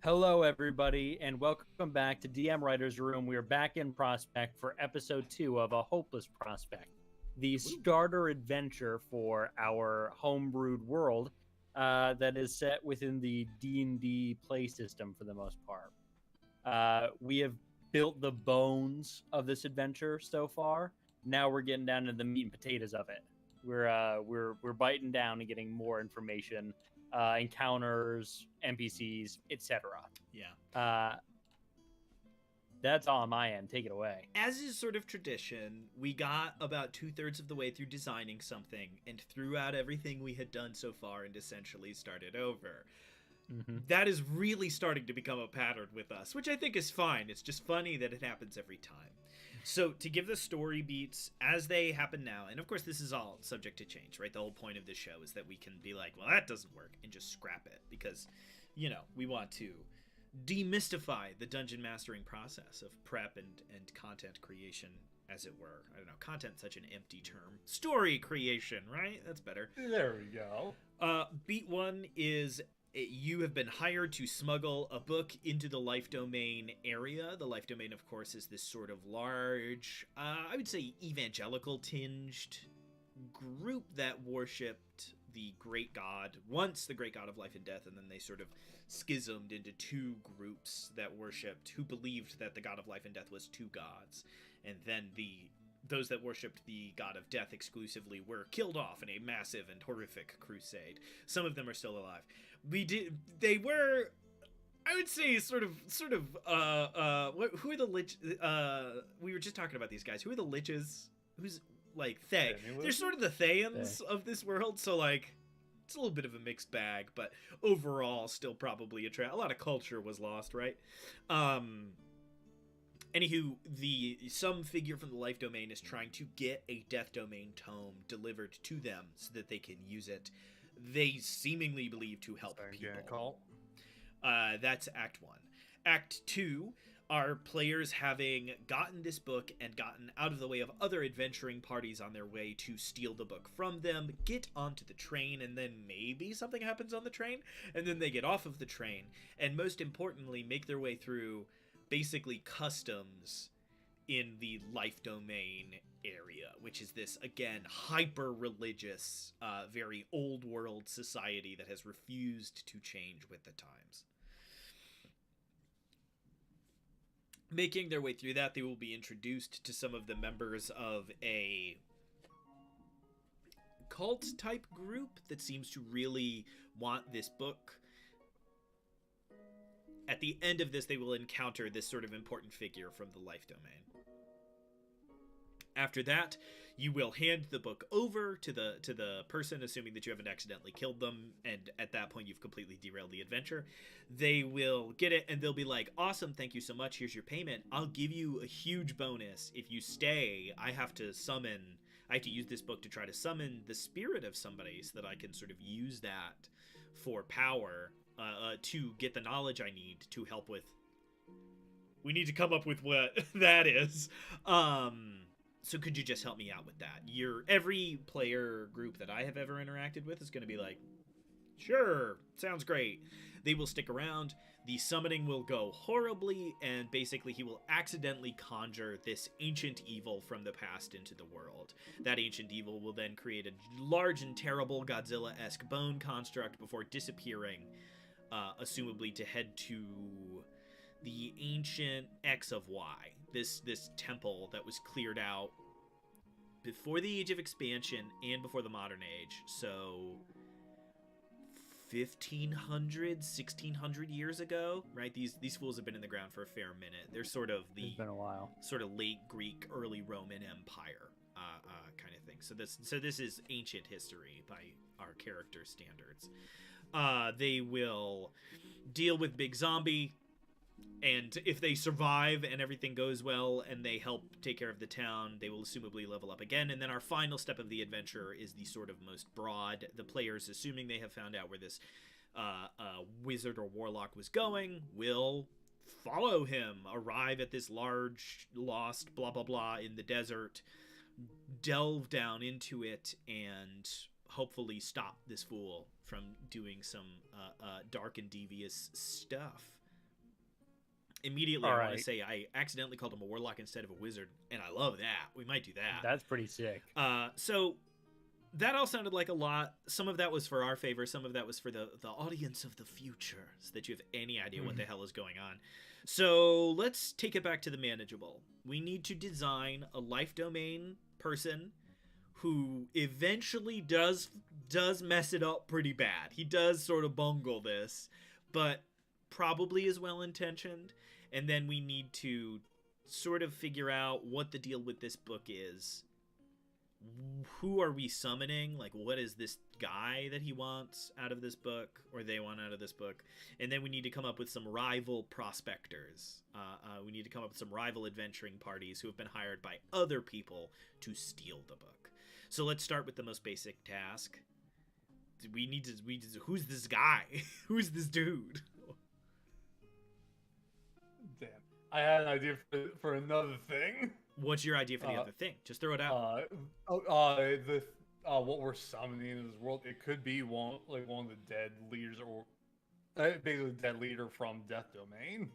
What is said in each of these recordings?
Hello, everybody, and welcome back to DM Writer's Room. We are back in Prospect for episode 2 of A Hopeless Prospect, the Woo. starter adventure for our homebrewed world that is set within the D&D play system for the most part. We have built the bones of this adventure so far. Now we're getting down to the meat and potatoes of it. We're biting down and getting more information, encounters, NPCs, etc. Yeah. Uh, that's all on my end. Take it away. As is sort of tradition, we got about 2/3 of the way through designing something and threw out everything we had done so far and essentially started over. Mm-hmm. That is really starting to become a pattern with us, which I think is fine. It's just funny that it happens every time. So, to give the story beats as they happen now, and of course, this is all subject to change, right? The whole point of this show is that we can be like, well, that doesn't work, and just scrap it because, we want to demystify the dungeon mastering process of prep and content creation, as it were. I don't know, content's such an empty term. Story creation, right? That's better. There we go. Beat one is you have been hired to smuggle a book into the life domain area. The life domain, of course, is this sort of large, I would say evangelical tinged group that worshipped the great god, once the great god of life and death, and then they sort of schismed into two groups that worshipped, who believed that the god of life and death was two gods, and then those that worshipped the god of death exclusively were killed off in a massive and horrific crusade. Some of them are still alive. They were, I would say, who are the lich? We were just talking about these guys. Who are the liches? Who's like Thay? They're sort of the Thayans of this world. So like, it's a little bit of a mixed bag, but overall, still probably a lot of culture was lost, right? Anywho, some figure from the life domain is trying to get a death domain tome delivered to them so that they can use it. They seemingly believe to help people. That's Act 1. Act 2 are players having gotten this book and gotten out of the way of other adventuring parties on their way to steal the book from them, get onto the train, and then maybe something happens on the train, and then they get off of the train, and most importantly, make their way through basically customs in the life domain area, which is this, again, hyper religious, very old world society that has refused to change with the times. Making their way through that, they will be introduced to some of the members of a cult type group that seems to really want this book. At the end of this, they will encounter this sort of important figure from the life domain. After that, you will hand the book over to the person, assuming that you haven't accidentally killed them, and at that point you've completely derailed the adventure. They will get it, and they'll be like, awesome, thank you so much, here's your payment. I'll give you a huge bonus. If you stay, I have to use this book to try to summon the spirit of somebody so that I can sort of use that for power to get the knowledge I need to help with... We need to come up with what that is. So could you just help me out with that? Every player group that I have ever interacted with is going to be like, sure, sounds great. They will stick around. The summoning will go horribly, and basically he will accidentally conjure this ancient evil from the past into the world. That ancient evil will then create a large and terrible Godzilla-esque bone construct before disappearing, assumably to head to the ancient X of Y, this temple that was cleared out before the Age of Expansion and before the Modern Age. So 1500, 1600 years ago, right? These fools have been in the ground for a fair minute. They're sort of It's been a while. sort of late Greek, early Roman Empire kind of thing. So this is ancient history by our character standards. They will deal with Big Zombie, and if they survive and everything goes well and they help take care of the town, they will assumably level up again. And then our final step of the adventure is the sort of most broad. The players, assuming they have found out where this wizard or warlock was going, will follow him, arrive at this large, lost, blah, blah, blah, in the desert, delve down into it, and hopefully stop this fool from doing some dark and devious stuff. Immediately, All I want to right. say I accidentally called him a warlock instead of a wizard, and I love that. We might do that. That's pretty sick. So that all sounded like a lot. Some of that was for our favor. Some of that was for the audience of the future, so that you have any idea what the hell is going on. So let's take it back to the manageable. We need to design a life domain person who eventually does mess it up pretty bad. He does sort of bungle this, but probably is well intentioned. And then we need to sort of figure out what the deal with this book is. Who are we summoning? Like, what is this guy that he wants out of this book, or they want out of this book? And then we need to come up with some rival prospectors. We need to come up with some rival adventuring parties who have been hired by other people to steal the book. So let's start with the most basic task. Who's this guy? Who's this dude? Damn. I had an idea for another thing. What's your idea for the other thing? Just throw it out. What we're summoning in this world, it could be one of the dead leaders, or basically dead leader from Death Domain.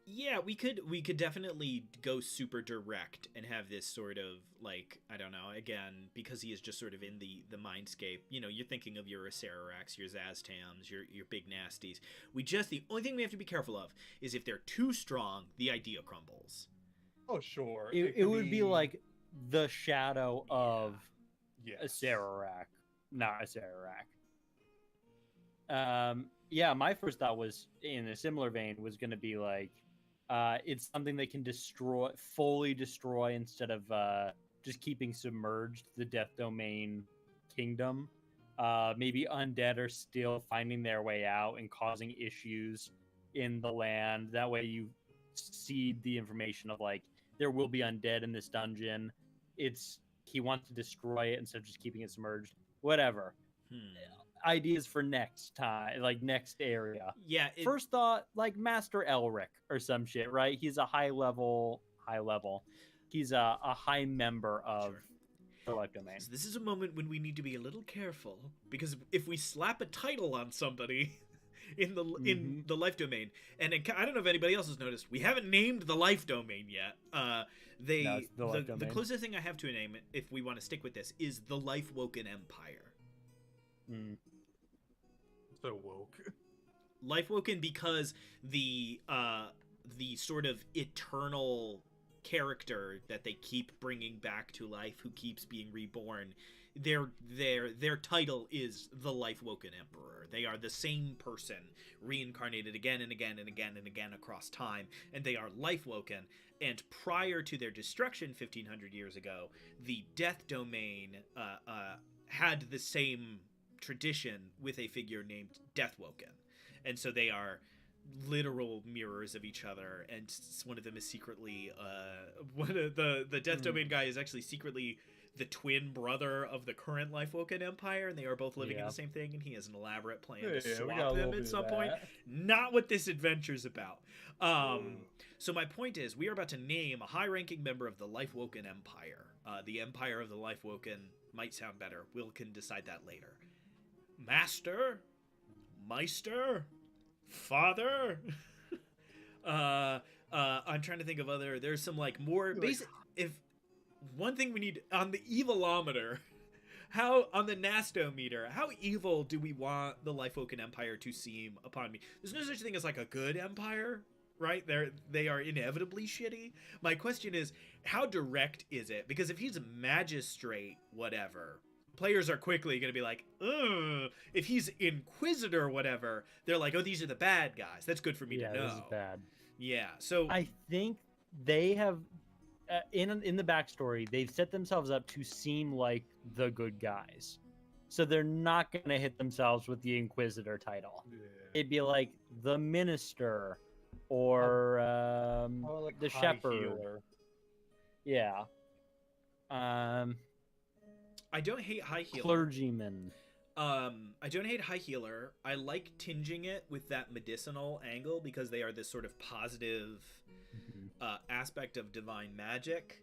Yeah, we could definitely go super direct and have this sort of, like, I don't know, again, because he is just sort of in the mindscape. You know, you're thinking of your Acerarax, your Zaztams, your big nasties. The only thing we have to be careful of is if they're too strong, the idea crumbles. Oh, sure. It would be like the shadow of yes. Acerarac, not Acerarac. Yeah, my first thought was, in a similar vein, was going to be like, it's something that can fully destroy instead of just keeping submerged the Death Domain kingdom. Maybe undead are still finding their way out and causing issues in the land. That way you seed the information of, like, there will be undead in this dungeon. He wants to destroy it instead of just keeping it submerged. Whatever. Ideas for next time, like next area. Yeah. First thought, like Master Elric or some shit, right? He's a high level. He's a high member of the life domain. So this is a moment when we need to be a little careful, because if we slap a title on somebody in the life domain, and I don't know if anybody else has noticed, we haven't named the life domain yet. The closest thing I have to a name, if we want to stick with this, is the Life Woken Empire. So woke. Life Woken, because the sort of eternal character that they keep bringing back to life, who keeps being reborn, their title is the Life Woken Emperor. They are the same person reincarnated again and again and again and again across time, and they are life woken. And prior to their destruction 1500 years ago, the Death Domain had the same tradition with a figure named Deathwoken, and so they are literal mirrors of each other. And one of them is secretly one of the Death Domain guy is actually secretly the twin brother of the current Life Woken Empire, and they are both living in the same thing, and he has an elaborate plan to swap them at some point. Not what this adventure's about. So my point is, we are about to name a high-ranking member of the Life Woken Empire. The Empire of the Life Woken might sound better. We can decide that later. Master? Meister? Father? I'm trying to think of other... There's some, like, more... basic. If one thing we need... On the evilometer... on the Nastometer, how evil do we want the Life Woken Empire to seem upon me? There's no such thing as, like, a good empire, right? They are inevitably shitty. My question is, how direct is it? Because if he's a magistrate, whatever... players are quickly going to be like, ugh. If he's Inquisitor, whatever, they're like, oh, these are the bad guys. That's good for me to know. Yeah, this is bad. Yeah, so... I think they have, in the backstory, they've set themselves up to seem like the good guys. So they're not going to hit themselves with the Inquisitor title. Yeah. It'd be like the Minister or like the Shepherd. Healer. Yeah. I don't hate High Healer. Clergyman. I don't hate High Healer. I like tinging it with that medicinal angle because they are this sort of positive aspect of divine magic.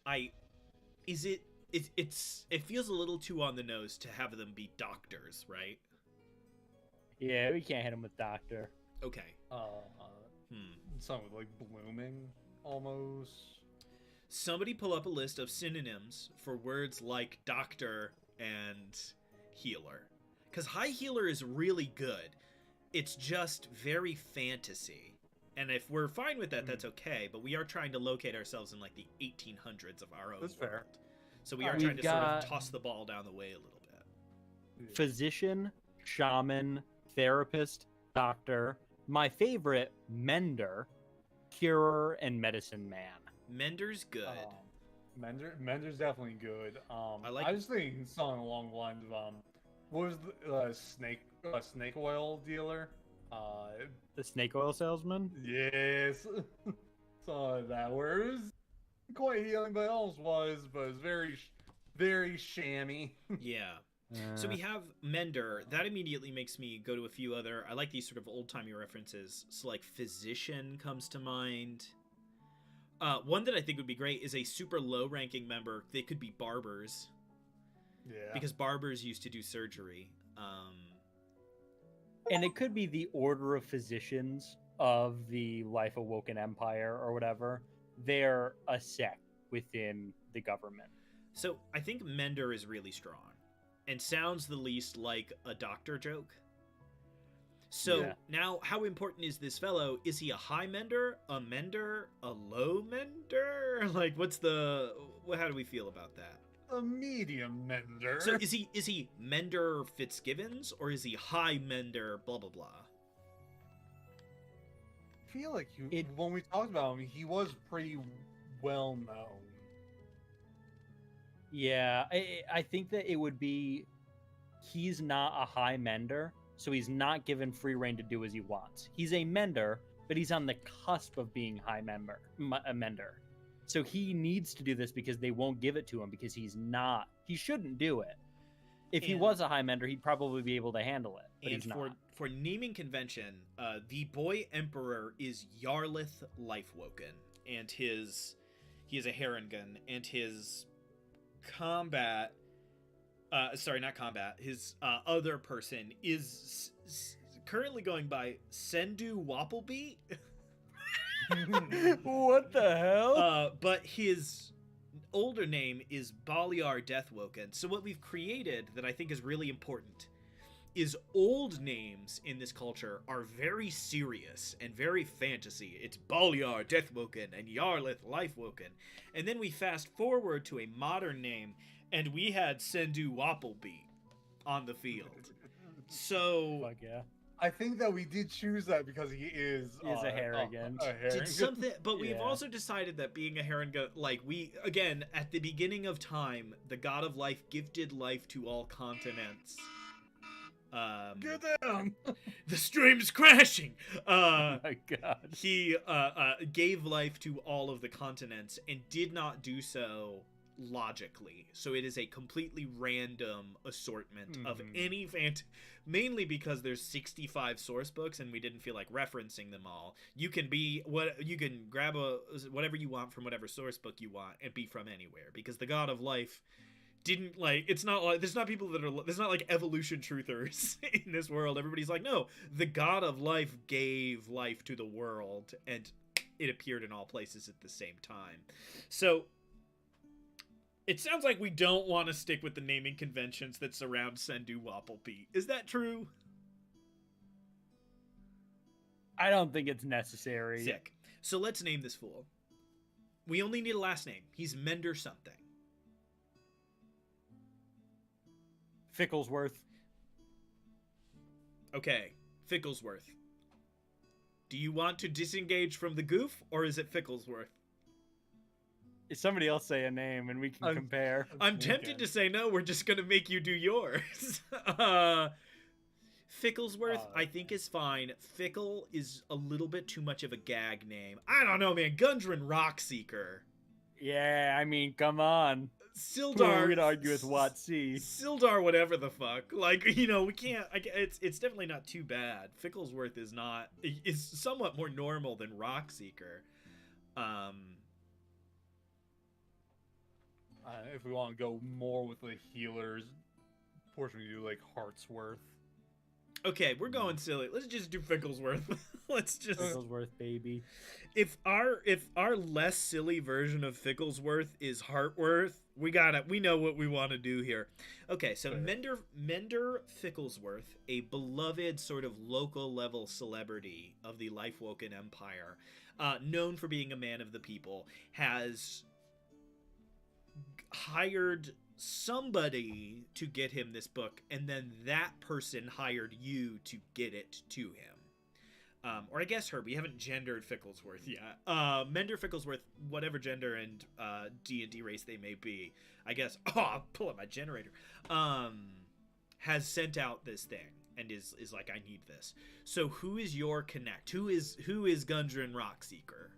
It feels a little too on the nose to have them be doctors, right? Yeah, we can't hit him with doctor. Okay. Something with like blooming, almost. Somebody pull up a list of synonyms for words like doctor and healer. Because high healer is really good. It's just very fantasy. And if we're fine with that, that's okay. But we are trying to locate ourselves in like the 1800s of our own That's world. fair. So we are trying to sort of toss the ball down the way a little bit. Physician, shaman, therapist, doctor. My favorite, mender, curer, and medicine man. Mender's good. Mender's definitely good. I was thinking something along the lines of what was the snake oil dealer? The snake oil salesman? Yes. So that where it was quite healing, but it almost was, but it was very shammy. Yeah. So we have Mender. That immediately makes me go to a few other... I like these sort of old-timey references. So, like, Physician comes to mind. One that I think would be great is a super low-ranking member. They could be barbers. Yeah. Because barbers used to do surgery. And it could be the Order of Physicians of the Life Awoken Empire or whatever. They're a sect within the government. So I think Mender is really strong. And sounds the least like a doctor joke. So now, how important is this fellow? Is he a high mender, a low mender? Like, how do we feel about that? A medium mender. So is he Mender Fitzgibbons, or is he high mender blah blah blah? I feel like when we talked about him, he was pretty well known. Yeah, I think that it would be, he's not a high mender, so he's not given free reign to do as he wants. He's a mender, but he's on the cusp of being a mender. So he needs to do this because they won't give it to him because he shouldn't do it. If he was a high mender, he'd probably be able to handle it, but he's not. For naming convention, the boy emperor is Yarlith Lifewoken, and he is a Harengun, and his his other person is currently going by Sendu Wapplebeat. What the hell? But his older name is Baliar Deathwoken. So what we've created that I think is really important is old names in this culture are very serious and very fantasy. It's Baliar Deathwoken and Yarlith Lifewoken. And then we fast forward to a modern name, and we had Sendu Wapplebeat on the field. So Fuck yeah. I think that we did choose that because he is a Harrigan. Did something, but we've also decided that being a Harengun, like again, at the beginning of time, the god of life gifted life to all continents. Get down! The stream's crashing! Oh my god. He gave life to all of the continents and did not do so logically. So it is a completely random assortment of any mainly because there's 65 source books and we didn't feel like referencing them all. You can grab whatever you want from whatever source book you want and be from anywhere, because the god of life didn't it's not like there's not people that are, there's not like evolution truthers in this world. Everybody's like, no, the god of life gave life to the world and it appeared in all places at the same time. So it sounds like we don't want to stick with the naming conventions that surround Sendu Wapplebeat. Is that true? I don't think it's necessary. Sick. So let's name this fool. We only need a last name. He's Mender something. Ficklesworth. Okay, Ficklesworth. Do you want to disengage from the goof, or is it Ficklesworth? Somebody else say a name and we can compare. I'm tempted to say no, we're just going to make you do yours. Ficklesworth, I think, is fine. Fickle is a little bit too much of a gag name. I don't know, man. Gundren Rockseeker. Yeah, I mean, come on. Sildar. We'd argue with Watsi. Sildar, whatever the fuck. Like, we can't. It's definitely not too bad. Ficklesworth is somewhat more normal than Rockseeker. If we want to go more with the healers portion, we do like Heartsworth. Okay, we're going silly. Let's just do Ficklesworth. Let's just Ficklesworth, baby. If our less silly version of Ficklesworth is Heartworth, we know what we want to do here. Okay, so Mender Ficklesworth, a beloved sort of local level celebrity of the Lifewoken Empire, known for being a man of the people, has hired somebody to get him this book, and then that person hired you to get it to him. Or I guess her. We haven't gendered Ficklesworth yet. Mender Ficklesworth, whatever gender and D&D race they may be, I guess. Oh, I'll pull up my generator. Has sent out this thing and is like, I need this. So who is your connect? Who is Gundren Rockseeker?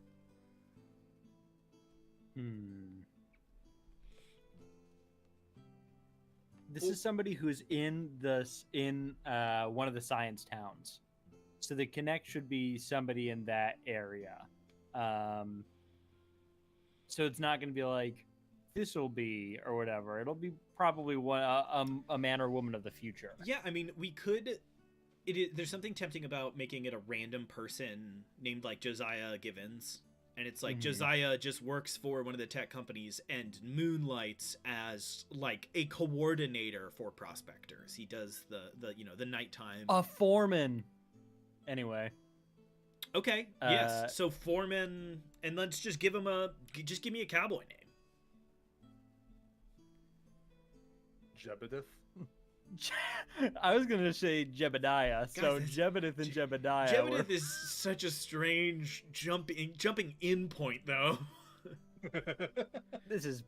This is somebody who's in one of the science towns. So the connect should be somebody in that area. So it's not going to be like, this will be or whatever. It'll be probably a man or woman of the future. Yeah, I mean, we could... there's something tempting about making it a random person named like Josiah Givens. And it's like Josiah just works for one of the tech companies and moonlights as like a coordinator for prospectors. He does the nighttime. A foreman. Anyway. Okay. Yes. So foreman, and let's just give him give me a cowboy name. Jebediah. I was gonna say Jebediah. So Jebediah and Jebediah. Jebediah is such a strange jumping in point, though. This is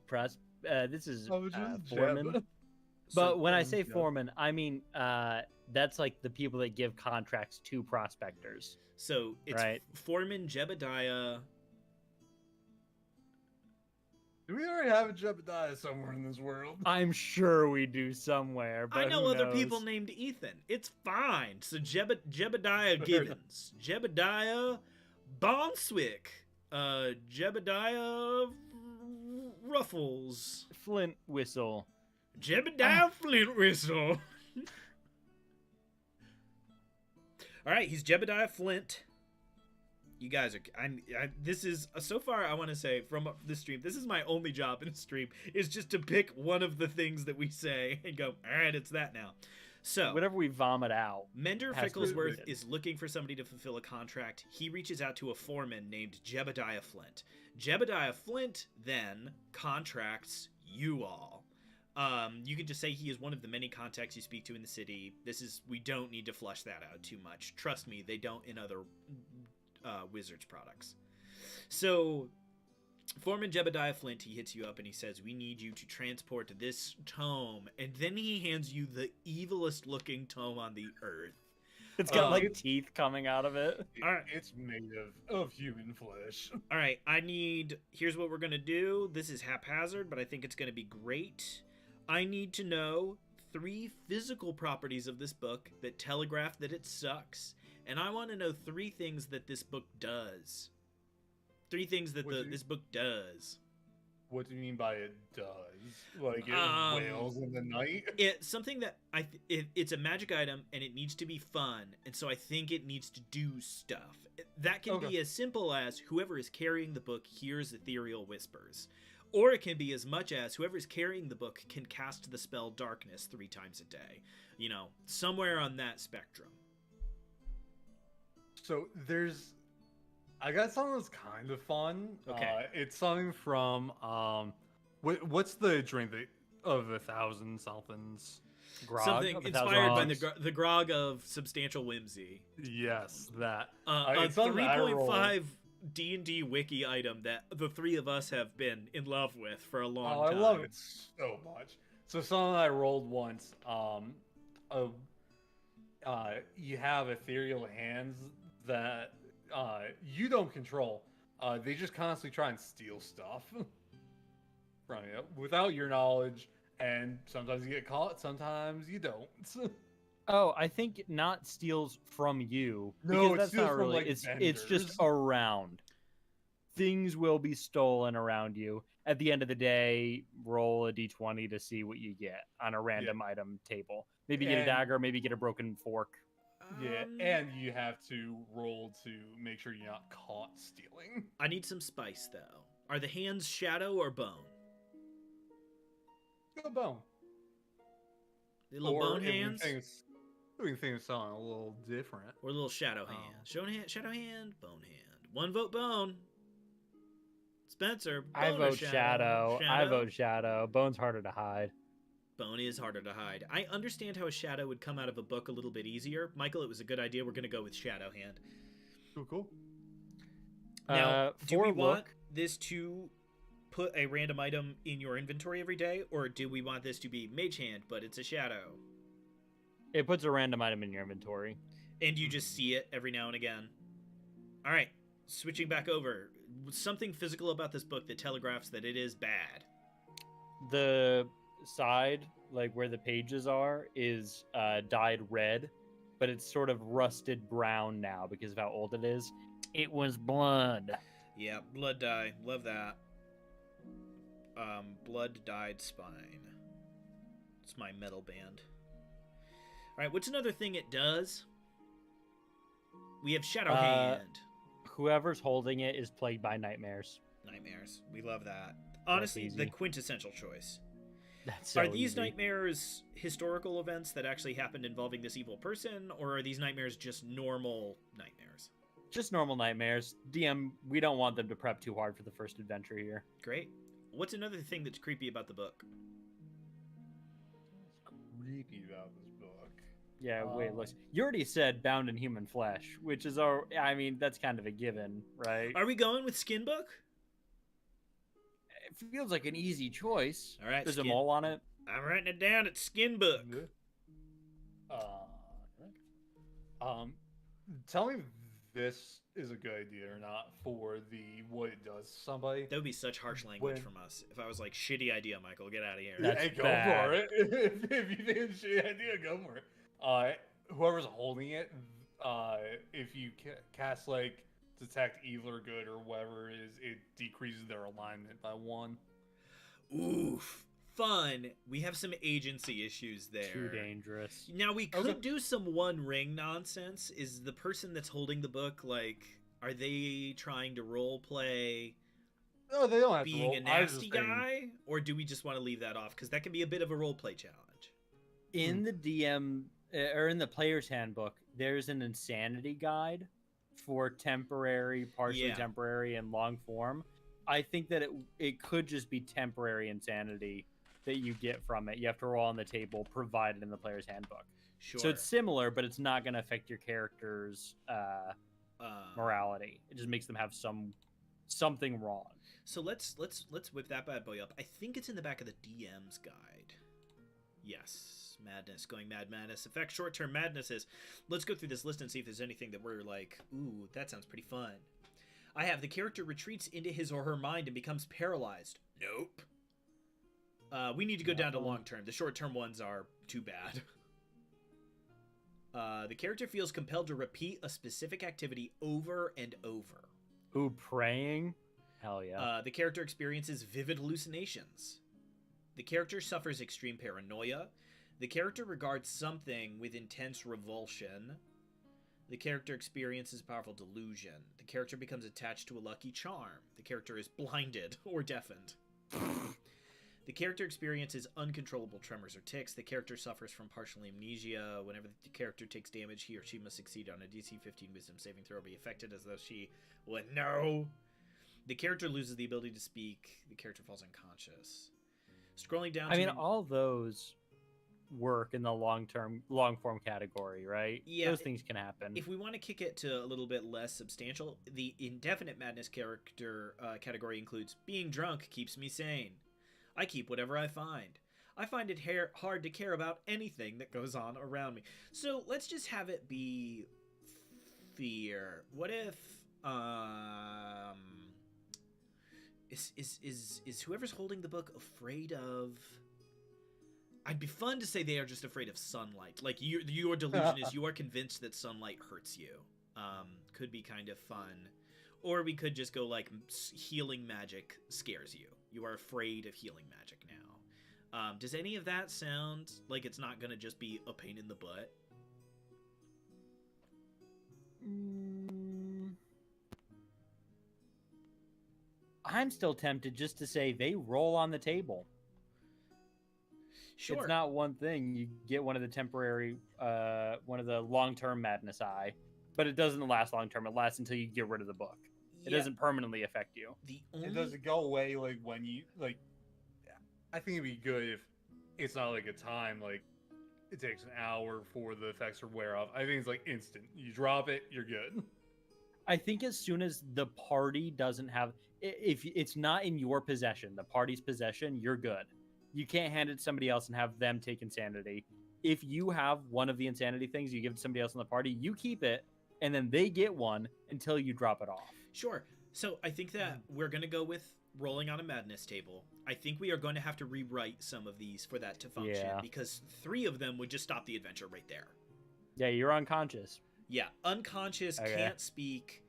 foreman. But when I say foreman, I mean that's like the people that give contracts to prospectors. So it's right? Foreman Jebediah. Do we already have a Jebediah somewhere in this world? I'm sure we do somewhere, but I know other people named Ethan. It's fine. So Jebediah Gibbons, Jebediah Bonswick, Jebediah Ruffles, Flint Whistle, Jebediah Flint Whistle. All right, he's Jebediah Flint. You guys are. This is so far. I want to say from the stream, this is my only job in the stream is just to pick one of the things that we say and go. All right, it's that now. So whatever we vomit out. Mender Ficklesworth is looking for somebody to fulfill a contract. He reaches out to a foreman named Jebediah Flint. Jebediah Flint then contracts you all. You can just say he is one of the many contacts you speak to in the city. We don't need to flush that out too much. Trust me, they don't in other Wizards products. So Foreman Jebediah Flint, he hits you up and he says, we need you to transport this tome, and then he hands you the evilest looking tome on the earth. It's got like teeth coming out of it. All right. It's made of human flesh. All right, here's what we're gonna do. This is haphazard, but I think it's gonna be great. I need to know 3 physical properties of this book that telegraph that it sucks. And I want to know 3 things that this book does. 3 things that this book does. What do you mean by it does? Like it wails in the night? It's something that it's a magic item and it needs to be fun. And so I think it needs to do stuff. That can be as simple as whoever is carrying the book hears ethereal whispers. Or it can be as much as whoever is carrying the book can cast the spell darkness 3 times a day. You know, somewhere on that spectrum. So I got something that's kind of fun. Okay. It's something from what's the drink of 1,000 somethings? Grog? Something inspired by the grog of substantial whimsy. Yes, that. A 3.5 D&D wiki item that the 3 of us have been in love with for a long time. I love it so much. So something I rolled once. You have ethereal hands that you don't control. They just constantly try and steal stuff from you without your knowledge, and sometimes you get caught, sometimes you don't. Oh, I think not steals from you. No, that's not really. Like it's just around. Things will be stolen around you. At the end of the day, roll a d20 to see what you get on a random item table. Maybe get a dagger, maybe get a broken fork. Yeah, and you have to roll to make sure you're not caught stealing. I need some spice though. Are the hands shadow or bone? Go bone. The little Or bone hands, we can think of something a little different. or little shadow hand? Shadow hand, bone hand. One vote bone. Spencer, bone I or vote shadow. I vote shadow. Bone's harder to hide. Bone is harder to hide. I understand how a shadow would come out of a book a little bit easier. Michael, it was a good idea. We're going to go with shadow hand. Cool. Now, do we for want look, this to put a random item in your inventory every day, or do we want this to be mage hand, but it's a shadow? it puts a random item in your inventory. And you just see it every now and again. All right, switching back over. Something physical about this book that telegraphs that it is bad. The side, like where the pages are, is dyed red, but it's sort of rusted brown now because of how old it is. It was blood. Yeah, blood dye. Love that. Blood dyed spine. It's my metal band. All right, what's another thing it does? We have shadow hand. Whoever's holding it is plagued by nightmares. Nightmares. We love that. Honestly, the easy. quintessential choice. That's so Are these easy. nightmares historical events that actually happened involving this evil person, or are these nightmares just normal nightmares? Just normal nightmares. DM, we don't want them to prep too hard for the first adventure here. Great. What's another thing that's creepy about the book? What's creepy about this book? Yeah, wait, look. You already said bound in human flesh, which is, I mean, that's kind of a given, right? Are we going with skin book? It feels like an easy choice. All right, There's skin. a mole on it. I'm writing it down. It's skin book. Tell me if this is a good idea or not for the what it does to somebody. That would be such harsh language from us. If I was like, shitty idea, Michael, get out of here. That's Hey, go bad. for it. If you think it's a shitty idea, go for it. Whoever's holding it, if you cast like detect evil or good or whatever it is, it decreases their alignment by 1. Oof. Fun. We have some agency issues there. Too dangerous. Now, we could Okay. do some One Ring nonsense. Is the person that's holding the book, like, are they trying to role play No, they don't have to being roll. a I was nasty just saying- guy? Or do we just want to leave that off? Because that can be a bit of a role play challenge. In the DM, or in the player's handbook, there's an insanity guide for temporary, partially Yeah. temporary, and long form. I think that it could just be temporary insanity that you get from it. You have to roll on the table provided in the player's handbook. Sure. So it's similar, but it's not going to affect your character's morality. It just makes them have something wrong. So let's whip that bad boy up. I think it's in the back of the DM's guide. Yes, madness, going mad madness. Affect short-term madnesses. Let's go through this list and see if there's anything that we're like, ooh, that sounds pretty fun. I have the character retreats into his or her mind and becomes paralyzed. Nope. We need to go down to long-term. The short-term ones are too bad. The character feels compelled to repeat a specific activity over and over. Ooh, praying? Hell yeah. The character experiences vivid hallucinations. The character suffers extreme paranoia. The character regards something with intense revulsion. The character experiences powerful delusion. The character becomes attached to a lucky charm. The character is blinded or deafened. The character experiences uncontrollable tremors or tics. The character suffers from partial amnesia. Whenever the character takes damage, he or she must succeed on a DC 15 Wisdom saving throw, be affected as though she would know. The character loses the ability to speak. The character falls unconscious. Scrolling down to... I mean, all those work in the long form category, right? Yeah, Those things can happen. If we want to kick it to a little bit less substantial, the indefinite madness character category includes being drunk keeps me sane. I keep whatever I find. I find it hard to care about anything that goes on around me. So let's just have it be fear. What if is whoever's holding the book afraid of... I'd be fun to say they are just afraid of sunlight. Like your delusion is you are convinced that sunlight hurts you. Could be kind of fun. Or we could just go like healing magic scares you. You are afraid of healing magic now. Does any of that sound like it's not going to just be a pain in the butt? I'm still tempted just to say they roll on the table. Sure. It's not one thing. You get one of the temporary, one of the long-term madness eye, but it doesn't last long-term. It lasts until you get rid of the book. It doesn't permanently affect you. It doesn't go away like when you like. I think it'd be good if it's not like a time like it takes an hour for the effects to wear off. I think it's like instant. You drop it, you're good. I think as soon as the party doesn't have, if it's not in your possession, the party's possession, you're good. You can't hand it to somebody else and have them take insanity. If you have one of the insanity things, you give it to somebody else in the party, you keep it, and then they get one until you drop it off. Sure. So I think that we're going to go with rolling on a madness table. I think we are going to have to rewrite some of these for that to function, because 3 of them would just stop the adventure right there. Yeah, you're unconscious. Yeah, unconscious, can't speak,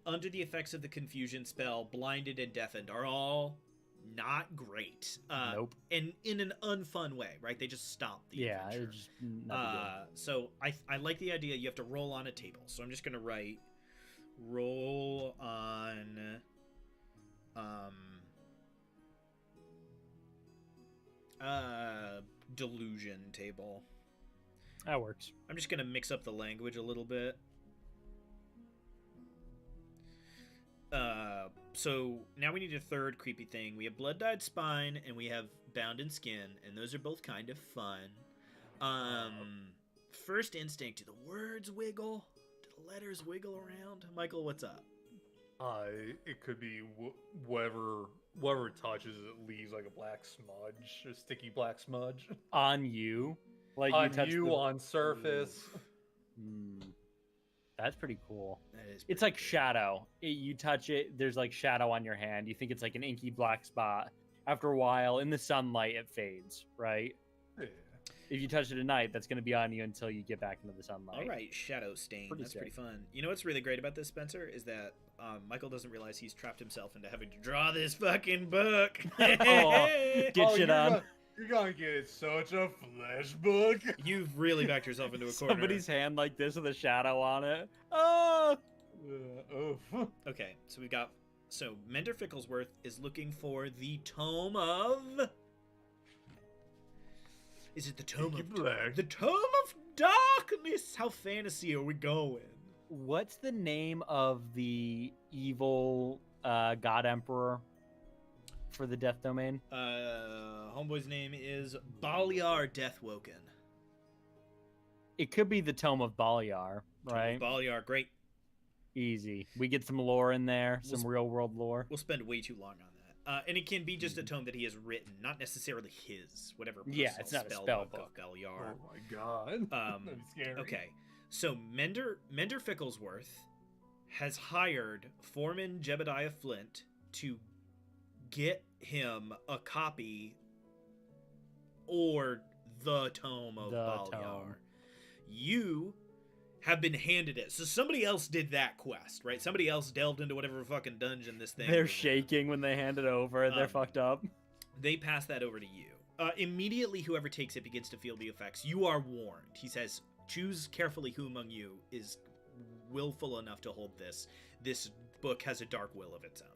under the effects of the confusion spell, blinded and deafened are all not great. Nope. And in an unfun way, right? They just stop the adventure. It's just not so I like the idea you have to roll on a table. So I'm just going to write roll on delusion table. That works. I'm just going to mix up the language a little bit. So now we need a third creepy thing. We have blood-dyed spine and we have bound in skin, and those are both kind of fun. First instinct, do the words wiggle? Do the letters wiggle around? Michael, what's up? It could be whatever it touches, it leaves like a black smudge, a sticky black smudge on you, like on on surface. That's pretty cool. That is. It's like shadow. You touch it, there's like shadow on your hand. You think it's like an inky black spot. After a while, in the sunlight, it fades, right? Yeah. If you touch it at night, that's going to be on you until you get back into the sunlight. All right, shadow stain. That's pretty fun. You know what's really great about this, Spencer, is that Michael doesn't realize he's trapped himself into having to draw this fucking book. Get shit on. You're gonna get such a flesh book. You've really backed yourself into a corner. Somebody's hand like this with a shadow on it. Oh! Okay, so we've got... So, Mender Ficklesworth is looking for the Tome of... Is it the Tome of... Black. The Tome of Darkness! How fantasy are we going? What's the name of the evil God Emperor for the Death Domain? Homeboy's name is Baliar Deathwoken. It could be the Tome of Baliar, right? Baliar, great. Easy. We get some lore in there, some real world lore. We'll spend way too long on that. And it can be just a tome that he has written, not necessarily his, whatever. Yeah, it's not a spell book. Baliar. Oh my god. That'd be scary. Okay, so Mender Ficklesworth has hired Foreman Jebediah Flint to get him a copy or the Tome of Baliar. You have been handed it. So somebody else did that quest, right? Somebody else delved into whatever fucking dungeon this thing. They're shaking when they hand it over. They're fucked up. They pass that over to you. Immediately, whoever takes it begins to feel the effects. You are warned. He says, choose carefully who among you is willful enough to hold this. This book has a dark will of its own.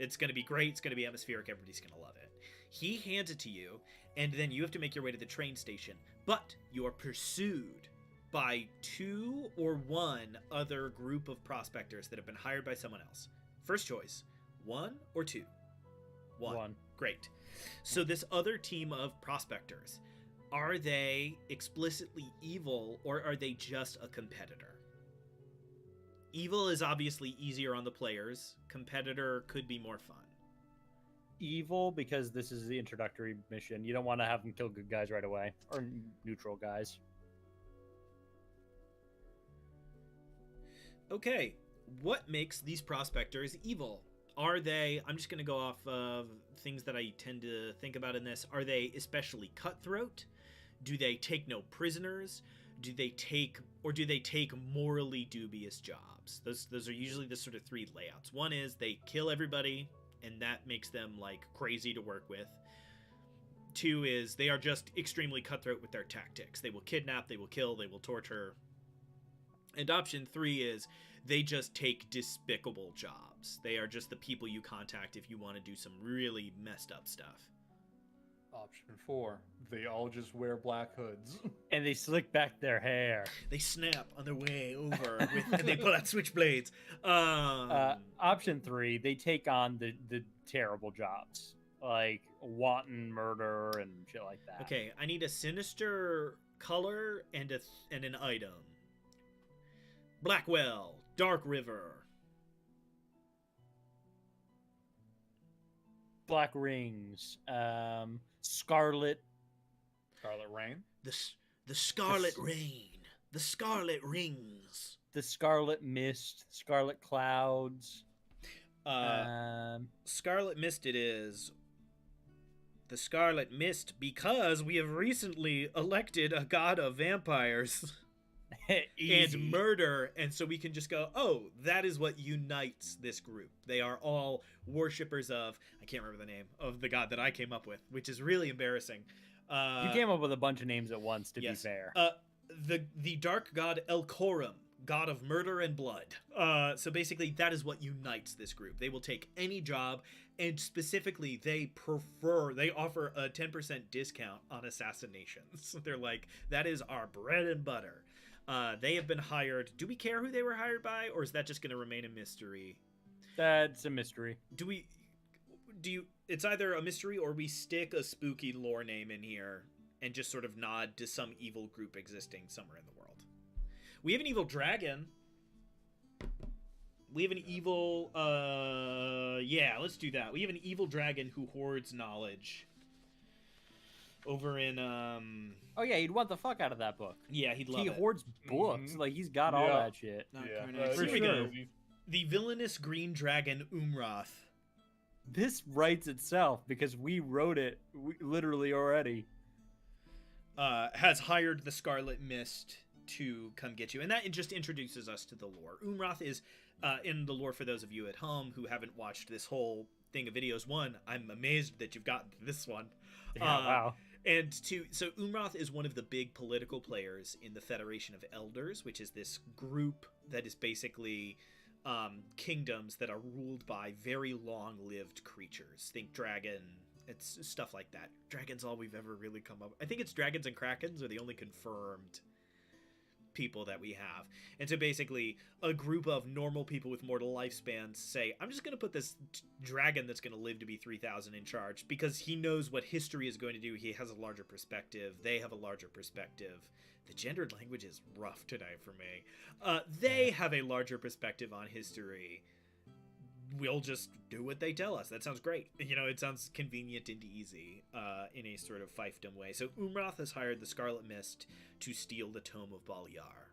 It's going to be great. It's going to be atmospheric. Everybody's going to love it. He hands it to you, and then you have to make your way to the train station. But you are pursued by 2 or 1 other group of prospectors that have been hired by someone else. First choice, 1 or 2? 1. Great. So this other team of prospectors, are they explicitly evil, or are they just a competitor? Evil is obviously easier on the players. Competitor could be more fun. Evil, because this is the introductory mission. You don't want to have them kill good guys right away, or neutral guys. Okay, what makes these prospectors evil? Are they, I'm just going to go off of things that I tend to think about in this, are they especially cutthroat? Do they take no prisoners? Do they take morally dubious jobs? Those are usually the sort of 3 layouts. One is they kill everybody, and that makes them like crazy to work with. 2 is they are just extremely cutthroat with their tactics. They will kidnap, they will kill, they will torture. And option 3 is They just take despicable jobs. They are just the people you contact if you want to do some really messed up stuff. Option 4. They all just wear black hoods. And they slick back their hair. They snap on their way over and they pull out switchblades. Option 3, they take on the terrible jobs, like wanton murder and shit like that. Okay, I need a sinister color and an item. Blackwell, Dark River. Black rings, scarlet Rain. The Scarlet Rain. The Scarlet Rings. the scarlet mist, scarlet clouds. Scarlet Mist it is. The Scarlet Mist because we have recently elected a god of vampires and murder, and so we can just go, oh, that is what unites this group. They are all worshippers of, I can't remember the name of the god that I came up with, which is really embarrassing. You came up with a bunch of names at once, to be fair. The dark god Elcorum, god of murder and blood. So basically, that is what unites this group. They will take any job, and specifically, they offer a 10% discount on assassinations. They're like, that is our bread and butter. They have been hired. Do we care who they were hired by, or is that just going to remain a mystery? That's a mystery. It's either a mystery or we stick a spooky lore name in here and just sort of nod to some evil group existing somewhere in the world. We have an evil dragon. We have an evil, let's do that. We have an evil dragon who hoards knowledge. Over in, Oh yeah, he'd want the fuck out of that book. Yeah, he'd love it. He hoards books. Mm-hmm. Like, he's got all that shit. Here we go. The villainous green dragon Umroth. This writes itself because we wrote it literally already. Has hired the Scarlet Mist to come get you. And that just introduces us to the lore. Umroth is, in the lore for those of you at home who haven't watched this whole thing of videos. One, I'm amazed that you've gotten to this one. Yeah, wow. And two, so Umroth is one of the big political players in the Federation of Elders, which is this group that is basically kingdoms that are ruled by very long-lived creatures. Think dragon, it's stuff like that. Dragon's all we've ever really come up with. I think it's dragons and krakens are the only confirmed people that we have. And so basically a group of normal people with mortal lifespans say, I'm just going to put this dragon that's going to live to be 3,000 in charge because he knows what history is going to do. He has a larger perspective. They have a larger perspective. The gendered language is rough tonight for me. They have a larger perspective on history. We'll just do what they tell us. That sounds great. You know, it sounds convenient and easy in a sort of fiefdom way. So Umroth has hired the Scarlet Mist to steal the Tome of Baliar.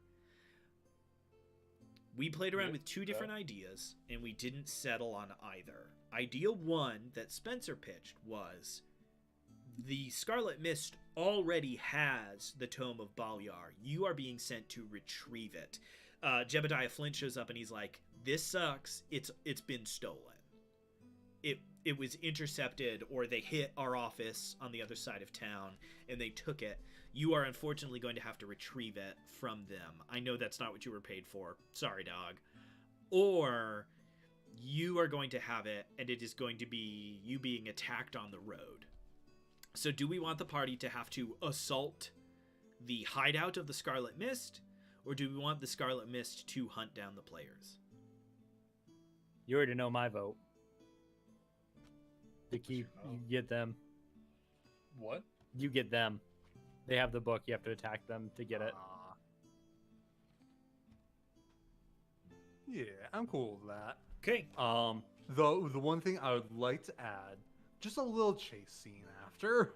We played around with two different ideas, and we didn't settle on either. Idea one that Spencer pitched was the Scarlet Mist already has the Tome of Baliar. You are being sent to retrieve it. Jebediah Flint shows up and he's like, this sucks. It's been stolen. It was intercepted, or they hit our office on the other side of town and they took it. You are unfortunately going to have to retrieve it from them. I know that's not what you were paid for. Sorry, dog. Or you are going to have it and it is going to be you being attacked on the road. So do we want the party to have to assault the hideout of the Scarlet Mist, or do we want the Scarlet Mist to hunt down the players? You already know my vote. You get them. What? You get them. They have the book. You have to attack them to get it. Yeah, I'm cool with that. Okay. The one thing I would like to add, just a little chase scene after.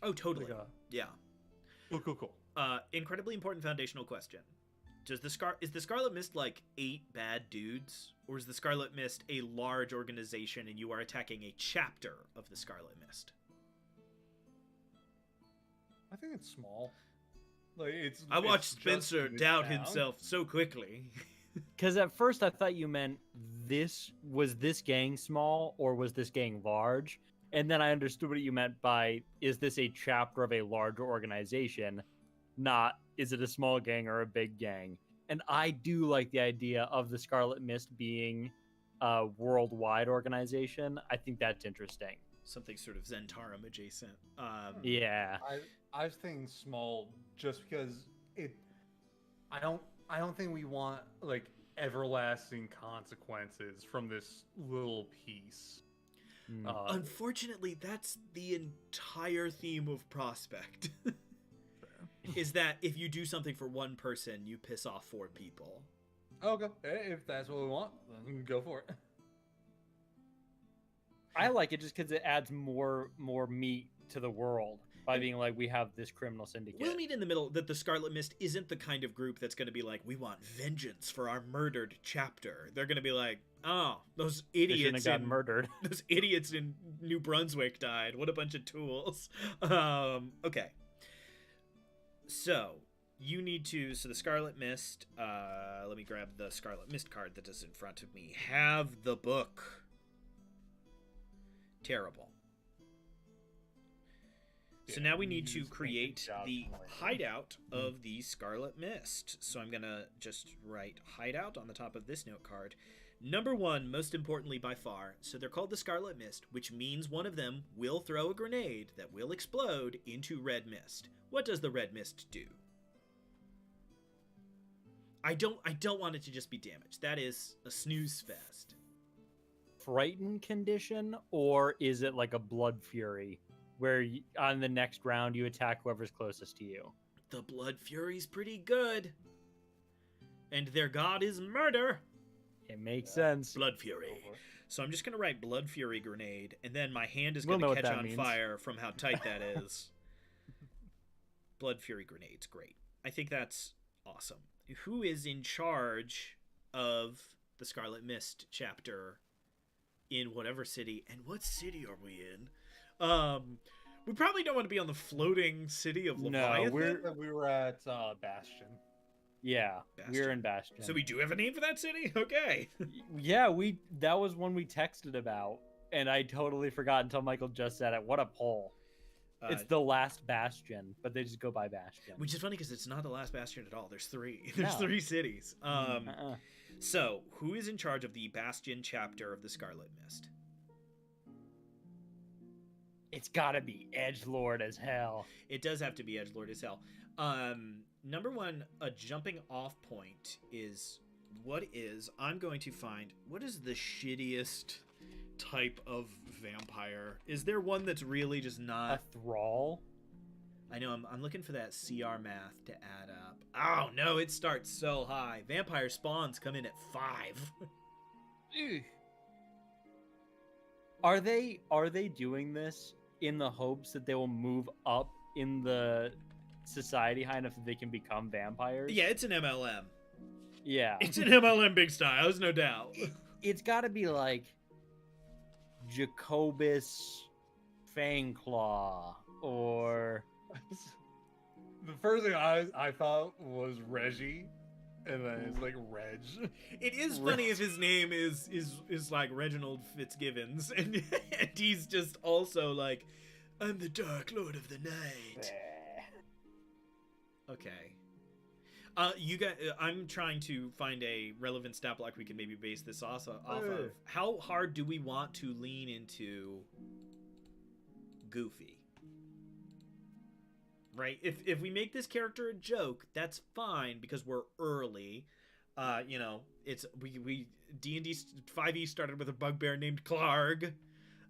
Oh, totally. Like yeah. Cool. Incredibly important foundational question. Is the Scarlet Mist like 8 bad dudes, or is the Scarlet Mist a large organization and you are attacking a chapter of the Scarlet Mist? I think it's small. Like I watched Spencer doubt himself so quickly. Because at first I thought you meant this gang small or was this gang large, and then I understood what you meant by is this a chapter of a larger organization, not is it a small gang or a big gang. And I do like the idea of the Scarlet Mist being a worldwide organization. I think that's interesting. Something sort of Zentarum adjacent. Yeah. I was thinking small just because I don't think we want like everlasting consequences from this little piece. Unfortunately, that's the entire theme of Prospect. Is that if you do something for one person, you piss off 4 people. Okay, if that's what we want, then go for it. I like it just because it adds more meat to the world by being like, we have this criminal syndicate. We'll meet in the middle that the Scarlet Mist isn't the kind of group that's going to be like, we want vengeance for our murdered chapter. They're going to be like, oh, those idiots murdered. Those idiots in New Brunswick died. What a bunch of tools. Okay. So you need to. So the Scarlet Mist. Let me grab the Scarlet Mist card that is in front of me. Have the book. Terrible. So now we need to create the hideout of the Scarlet Mist. So I'm going to just write hideout on the top of this note card. Number 1, most importantly by far. So they're called the Scarlet Mist, which means one of them will throw a grenade that will explode into red mist. What does the red mist do? I don't want it to just be damage. That is a snooze fest. Frightened condition, or is it like a blood fury where on the next round you attack whoever's closest to you? The blood fury's pretty good. And their god is murder. It makes sense. Blood fury. So I'm just going to write blood fury grenade, and then my hand is going to catch on fire from how tight that is. Blood fury grenade's great. I think that's awesome. Who is in charge of the Scarlet Mist chapter in whatever city? And what city are we in? We probably don't want to be on the floating city of Leviathan. No, we were at Bastion. Yeah, Bastion. We're in Bastion. So we do have a name for that city? Okay. Yeah, that was one we texted about, and I totally forgot until Michael just said it. What a poll. It's the last Bastion, but they just go by Bastion. Which is funny because it's not the last Bastion at all. There's 3. There's 3 cities. So, who is in charge of the Bastion chapter of the Scarlet Mist? It's gotta be Edgelord as hell. It does have to be Edgelord as hell. Number 1, a jumping off point is I'm going to find what is the shittiest type of vampire. Is there one that's really just not a thrall? I know I'm looking for that CR math to add up. Oh no, it starts so high. Vampire spawns come in at 5. Are they doing this in the hopes that they will move up in the society high enough that they can become vampires? Yeah, it's an MLM. Yeah. It's an MLM big style, there's no doubt. It's got to be like Jacobus Fangclaw or the first thing I thought was Reggie, and then it's like Reg. It is funny if his name is like Reginald Fitzgibbons, and he's just also like, I'm the Dark Lord of the Night. Okay. You got. I'm trying to find a relevant stat block we can maybe base this off of. How hard do we want to lean into Goofy? Right. If we make this character a joke, that's fine because we're early. It's we D&D 5e started with a bugbear named Clarg.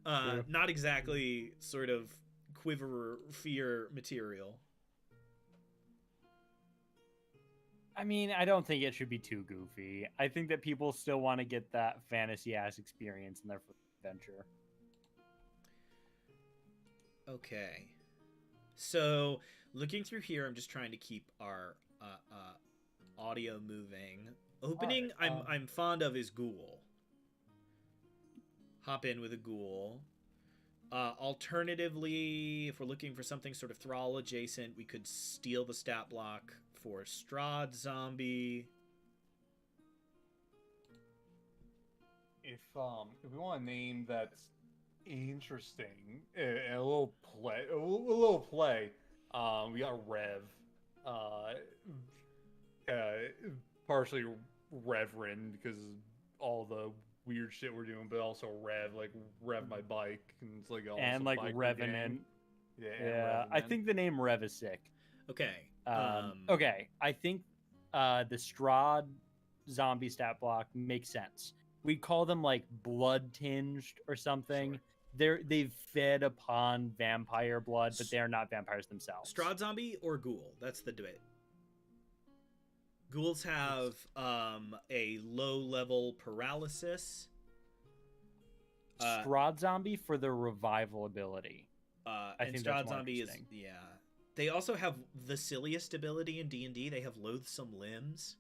Not exactly sort of quiver fear material. I mean, I don't think it should be too goofy. I think that people still want to get that fantasy-ass experience in their adventure. Okay. So, looking through here, I'm just trying to keep our audio moving. Opening, right, I'm fond of is Ghoul. Hop in with a Ghoul. Alternatively, if we're looking for something sort of Thrall adjacent, we could steal the stat block for Strahd Zombie. If we want a name that's interesting, a little play, we got Rev. partially reverend because all the weird shit we're doing, but also rev my bike, and it's like And like Revenant. Yeah, Yeah, I think the name Rev is sick. Okay. Okay, I think the Strahd zombie stat block makes sense. We call them like blood tinged or something. Sure. They've fed upon vampire blood, but they're not vampires themselves. Strahd zombie or ghoul? That's the debate. Ghouls have a low level paralysis. Strahd zombie for their revival ability. And Strahd zombie is They also have the silliest ability in D&D. They have loathsome limbs.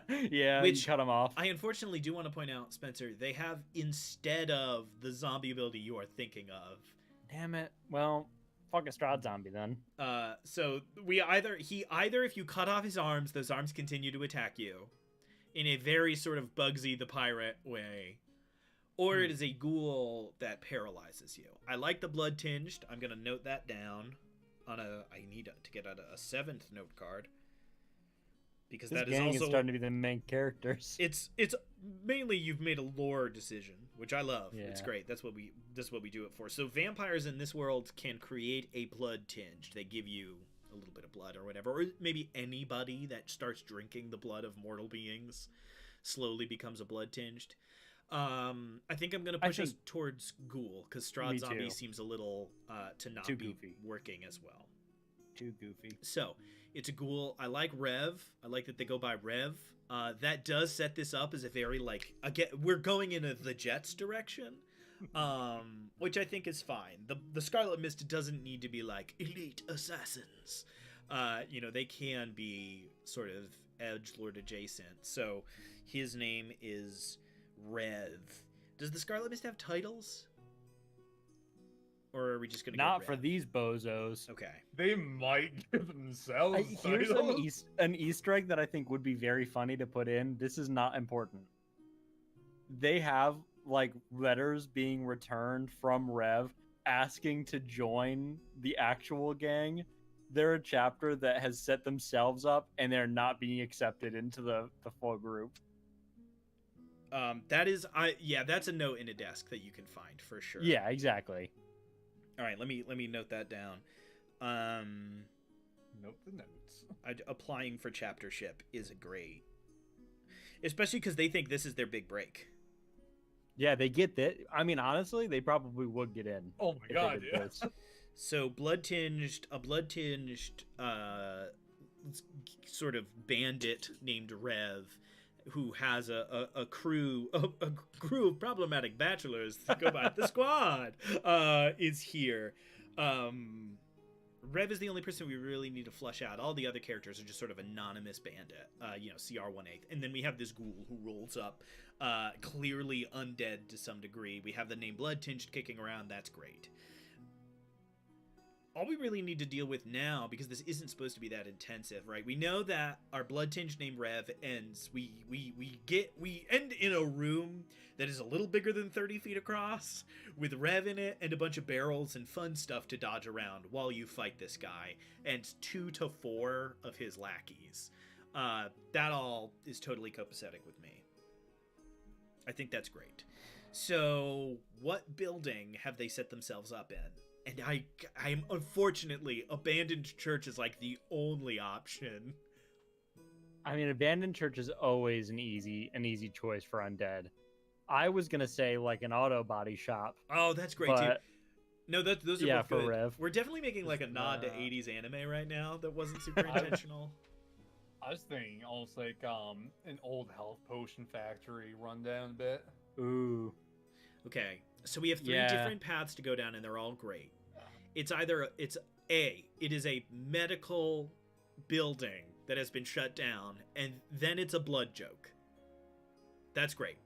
Yeah, which you cut them off. I unfortunately do want to point out, Spencer, they have instead of the zombie ability you are thinking of. Damn it. Well, fuck a Strahd zombie then. So if you cut off his arms, those arms continue to attack you in a very sort of Bugsy the Pirate way. Or it is a ghoul that paralyzes you. I like the blood tinged. I'm gonna note that down on I need to get out a 7th note card. Because this that gang is also starting to be the main characters. It's mainly you've made a lore decision, which I love. Yeah. It's great. That's what we do it for. So vampires in this world can create a blood tinge. They give you a little bit of blood or whatever, or maybe anybody that starts drinking the blood of mortal beings slowly becomes a blood tinged. I think I'm gonna push us towards ghoul because Strahd zombie seems a little to not be goofy. working as well. Too goofy. So it's a ghoul. I like Rev. I like that they go by Rev. That does set this up as a very again we're going in the Jets direction, which I think is fine. The Scarlet Mist doesn't need to be like elite assassins. They can be sort of edgelord adjacent. So his name is Rev. Does the Scarlet Mist have titles? Or are we just gonna not go for Rev? these bozos? Okay. They might give themselves Here's titles. an Easter egg that I think would be very funny to put in. This is not important. They have letters being returned from Rev asking to join the actual gang. They're a chapter that has set themselves up and they're not being accepted into the full group. That's a note in a desk that you can find for sure. Yeah, exactly. All right, let me note that down. Note the notes. Applying for chaptership is great, especially because they think this is their big break. Yeah, they get that. I mean, honestly, they probably would get in. Oh my god, yeah. This. So a blood tinged sort of bandit named Rev, who has a crew of problematic bachelors that go by the squad, is here. Rev is the only person we really need to flush out. All the other characters are just sort of anonymous bandit, CR1/8. And then we have this ghoul who rolls up, clearly undead to some degree. We have the name Blood Tinged kicking around. That's great. All we really need to deal with now, because this isn't supposed to be that intensive, right? We know that our blood tinged named Rev ends. We end in a room that is a little bigger than 30 feet across, with Rev in it and a bunch of barrels and fun stuff to dodge around while you fight this guy, and 2 to 4 of his lackeys. That all is totally copacetic with me. I think that's great. So, what building have they set themselves up in? And I'm unfortunately, abandoned church is the only option. I mean, abandoned church is always an easy choice for undead. I was gonna say an auto body shop. Oh, that's great too. No, those are both for good. Rev. We're definitely making a nod to 80s anime right now. That wasn't super intentional. I was thinking almost an old health potion factory rundown a bit. Ooh. Okay, so we have 3 different paths to go down, and they're all great. It is a medical building that has been shut down, and then it's a blood joke. That's great.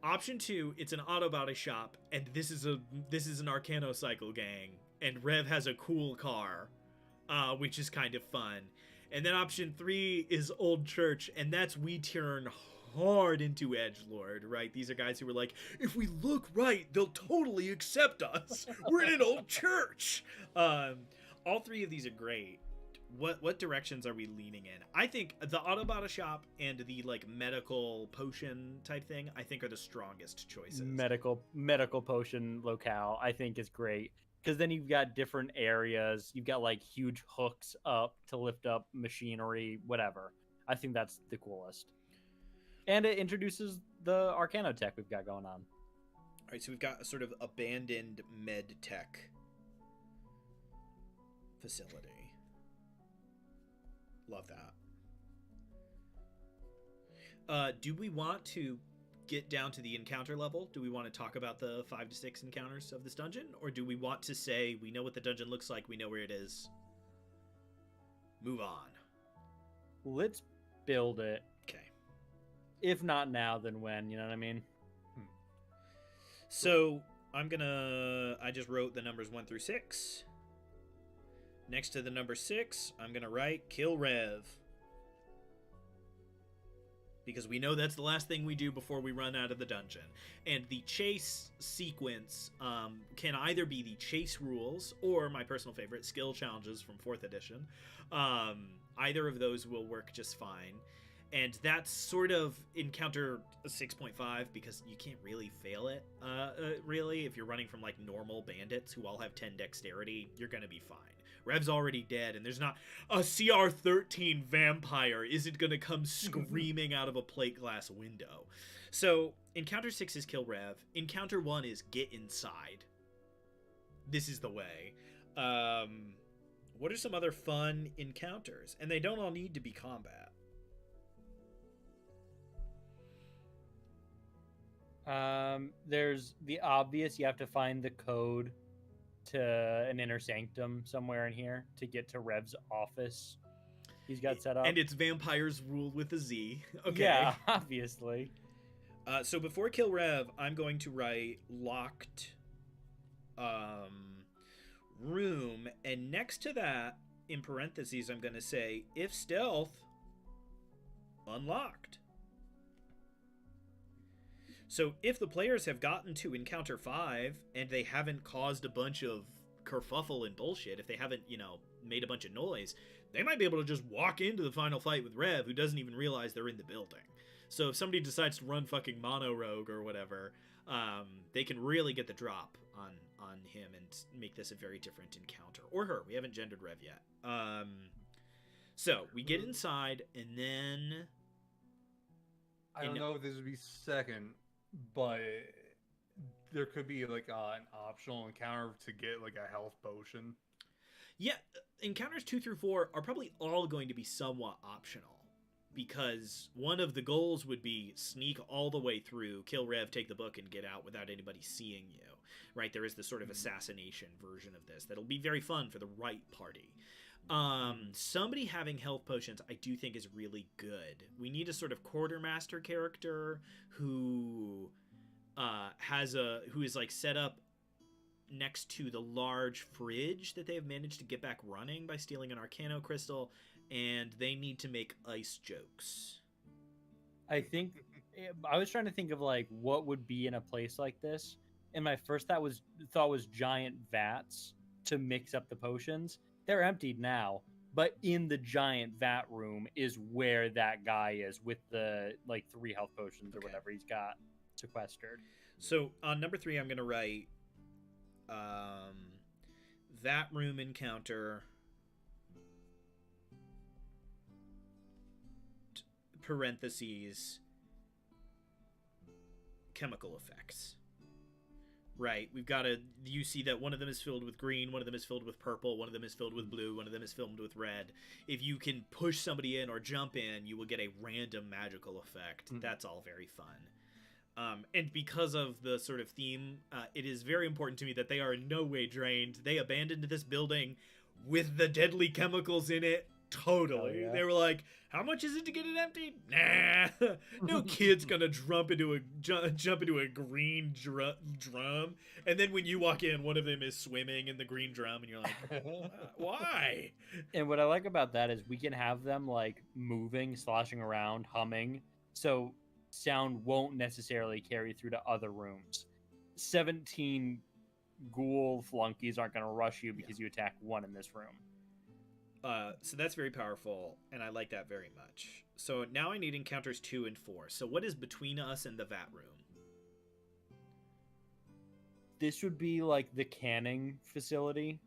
Option 2, it's an auto body shop, and this is an Arcanocycle gang, and Rev has a cool car, which is kind of fun. And then option 3 is old church, and that's we turn hard into edgelord, right? These are guys who were like, if we look right, they'll totally accept us. We're in an old church. All 3 of these are great. what directions are we leaning in? I think the Autobata shop and the like medical potion type thing, I think are the strongest choices. Medical potion locale, I think, is great because then you've got different areas. You've got like huge hooks up to lift up machinery, whatever. I think that's the coolest, and it introduces the Arcano tech we've got going on. All right, so we've got a sort of abandoned med tech facility. Love that. Do we want to get down to the encounter level? Do we want to talk about the 5 to 6 encounters of this dungeon? Or do we want to say, we know what the dungeon looks like, we know where it is, move on? Let's build it. Okay. If not now, then when? You know what I mean? So, I just wrote the numbers 1 through 6. Next to the number 6, I'm going to write kill Rev. Because we know that's the last thing we do before we run out of the dungeon. And the chase sequence can either be the chase rules or my personal favorite, skill challenges from 4th edition. Either of those will work just fine. And that's sort of encounter 6.5 because you can't really fail it, really. If you're running from like normal bandits who all have 10 dexterity, you're going to be fine. Rev's already dead, and there's not a CR-13 vampire isn't going to come screaming out of a plate glass window. So encounter 6 is kill Rev. Encounter 1 is get inside. This is the way. What are some other fun encounters? And they don't all need to be combat. There's the obvious. You have to find the code to an inner sanctum somewhere in here to get to Rev's office. He's got set up. And it's vampires ruled with a Z. Okay. Yeah, obviously. So before kill Rev, I'm going to write locked room. And next to that, in parentheses, I'm going to say, if stealth, unlocked. So if the players have gotten to encounter 5 and they haven't caused a bunch of kerfuffle and bullshit, if they haven't, made a bunch of noise, they might be able to just walk into the final fight with Rev, who doesn't even realize they're in the building. So if somebody decides to run fucking Mono Rogue or whatever, they can really get the drop on him and make this a very different encounter. Or her. We haven't gendered Rev yet. So we get inside, and then... I don't know if this would be second, but there could be like an optional encounter to get like a health potion. Yeah, encounters 2 through 4 are probably all going to be somewhat optional, because one of the goals would be sneak all the way through, kill Rev, take the book, and get out without anybody seeing you, right? There is this sort of assassination version of this that'll be very fun for the right party. Somebody having health potions I do think is really good. We need a sort of quartermaster character who who is like set up next to the large fridge that they have managed to get back running by stealing an Arcano crystal, and they need to make ice jokes. I was trying to think of like what would be in a place like this, and my first thought was giant vats to mix up the potions. They're emptied now, but in the giant vat room is where that guy is with the like 3 health potions or whatever he's got sequestered. So on number 3, I'm going to write vat room encounter parentheses chemical effects. Right, you see that one of them is filled with green, one of them is filled with purple, one of them is filled with blue, one of them is filled with red. If you can push somebody in or jump in, you will get a random magical effect. That's all very fun. And because of the sort of theme, it is very important to me that they are in no way drained. They abandoned this building with the deadly chemicals in it. Totally. Yeah. They were like, how much is it to get it emptied? Nah. No kid's gonna jump into a green drum. And then when you walk in, one of them is swimming in the green drum, and you're like, why? And what I like about that is we can have them like moving, sloshing around, humming, so sound won't necessarily carry through to other rooms. 17 ghoul flunkies aren't going to rush you because you attack one in this room. So that's very powerful, and I like that very much. So now I need encounters 2 and 4. So what is between us and the vat room? This would be like the canning facility.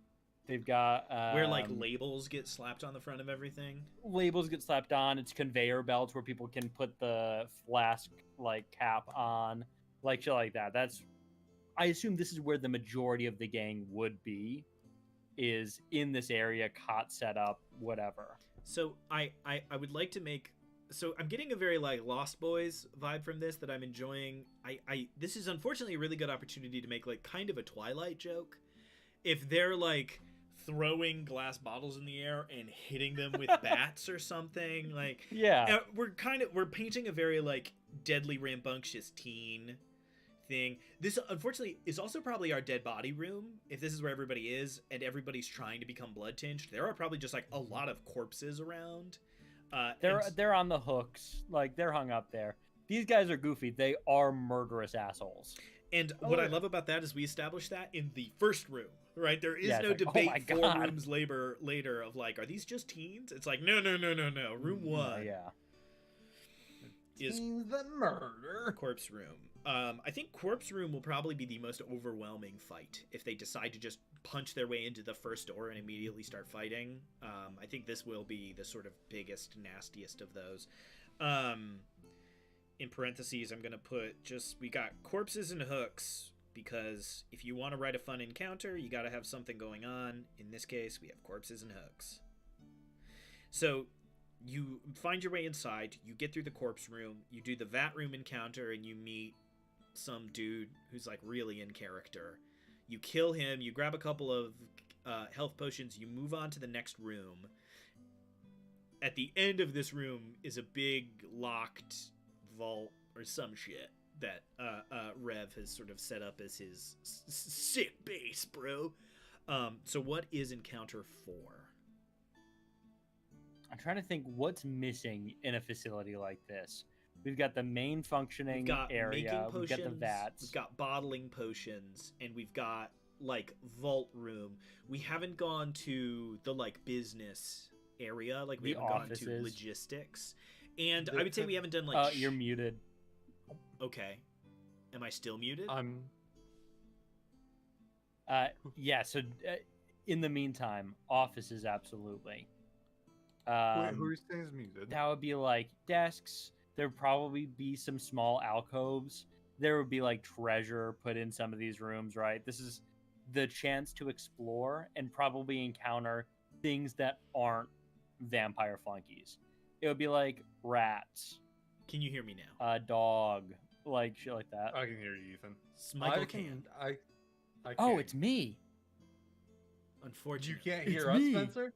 They've got Where like labels get slapped on the front of everything. labels get slapped on. It's conveyor belts where people can put the flask like cap on, like shit like that. I assume this is where the majority of the gang would be, is in this area, cot set up, whatever. So I would like to make. So I'm getting a very like Lost Boys vibe from this that I'm enjoying. This is unfortunately a really good opportunity to make like kind of a Twilight joke. If they're like throwing glass bottles in the air and hitting them with bats or something, like Yeah. we're painting a very like deadly rambunctious teen thing. This unfortunately is also probably our dead body room. If this is where everybody is and everybody's trying to become blood tinged, there are probably just like a lot of corpses around. They're on the hooks, like they're hung up there. These guys are goofy. They are murderous assholes. And what I love about that is we established that in the first room, right? There is no like, debate oh my 4 God. rooms later of like, are these just teens? It's like, no. Room 1 Yeah. is Teens that murder. corpse room. I think corpse room will probably be the most overwhelming fight if they decide to just punch their way into the first door and immediately start fighting. I think this will be the sort of biggest, nastiest of those. In parentheses, I'm going to put we got corpses and hooks, because if you want to write a fun encounter, you got to have something going on. In this case, we have corpses and hooks. So you find your way inside, you get through the corpse room, you do the vat room encounter, and you meet some dude who's like really in character. You kill him, you grab a couple of health potions, you move on to the next room. At the end of this room is a big locked vault or some shit that Rev has sort of set up as his sick base, bro. So what is encounter 4? I'm trying to think what's missing in a facility like this. We've got the main functioning We've got area. making potions, We've got the vats. we've got bottling potions, and we've got like vault room. We haven't gone to the like business area, like we The haven't offices. gone to logistics. And I would say we haven't done like You're muted. Okay. Am I still muted? Yeah. So in the meantime, offices absolutely. Wait, who are you saying is muted? That would be like desks. There'd probably be some small alcoves. There would be like treasure put in some of these rooms, right? This is the chance to explore and probably encounter things that aren't vampire flunkies. It would be like rats, Can you hear me now? a dog, like shit like that. I can hear you, Ethan. Michael I can. I Oh, can't. it's me. You Unfortunately. can't It's hear us, me. Spencer?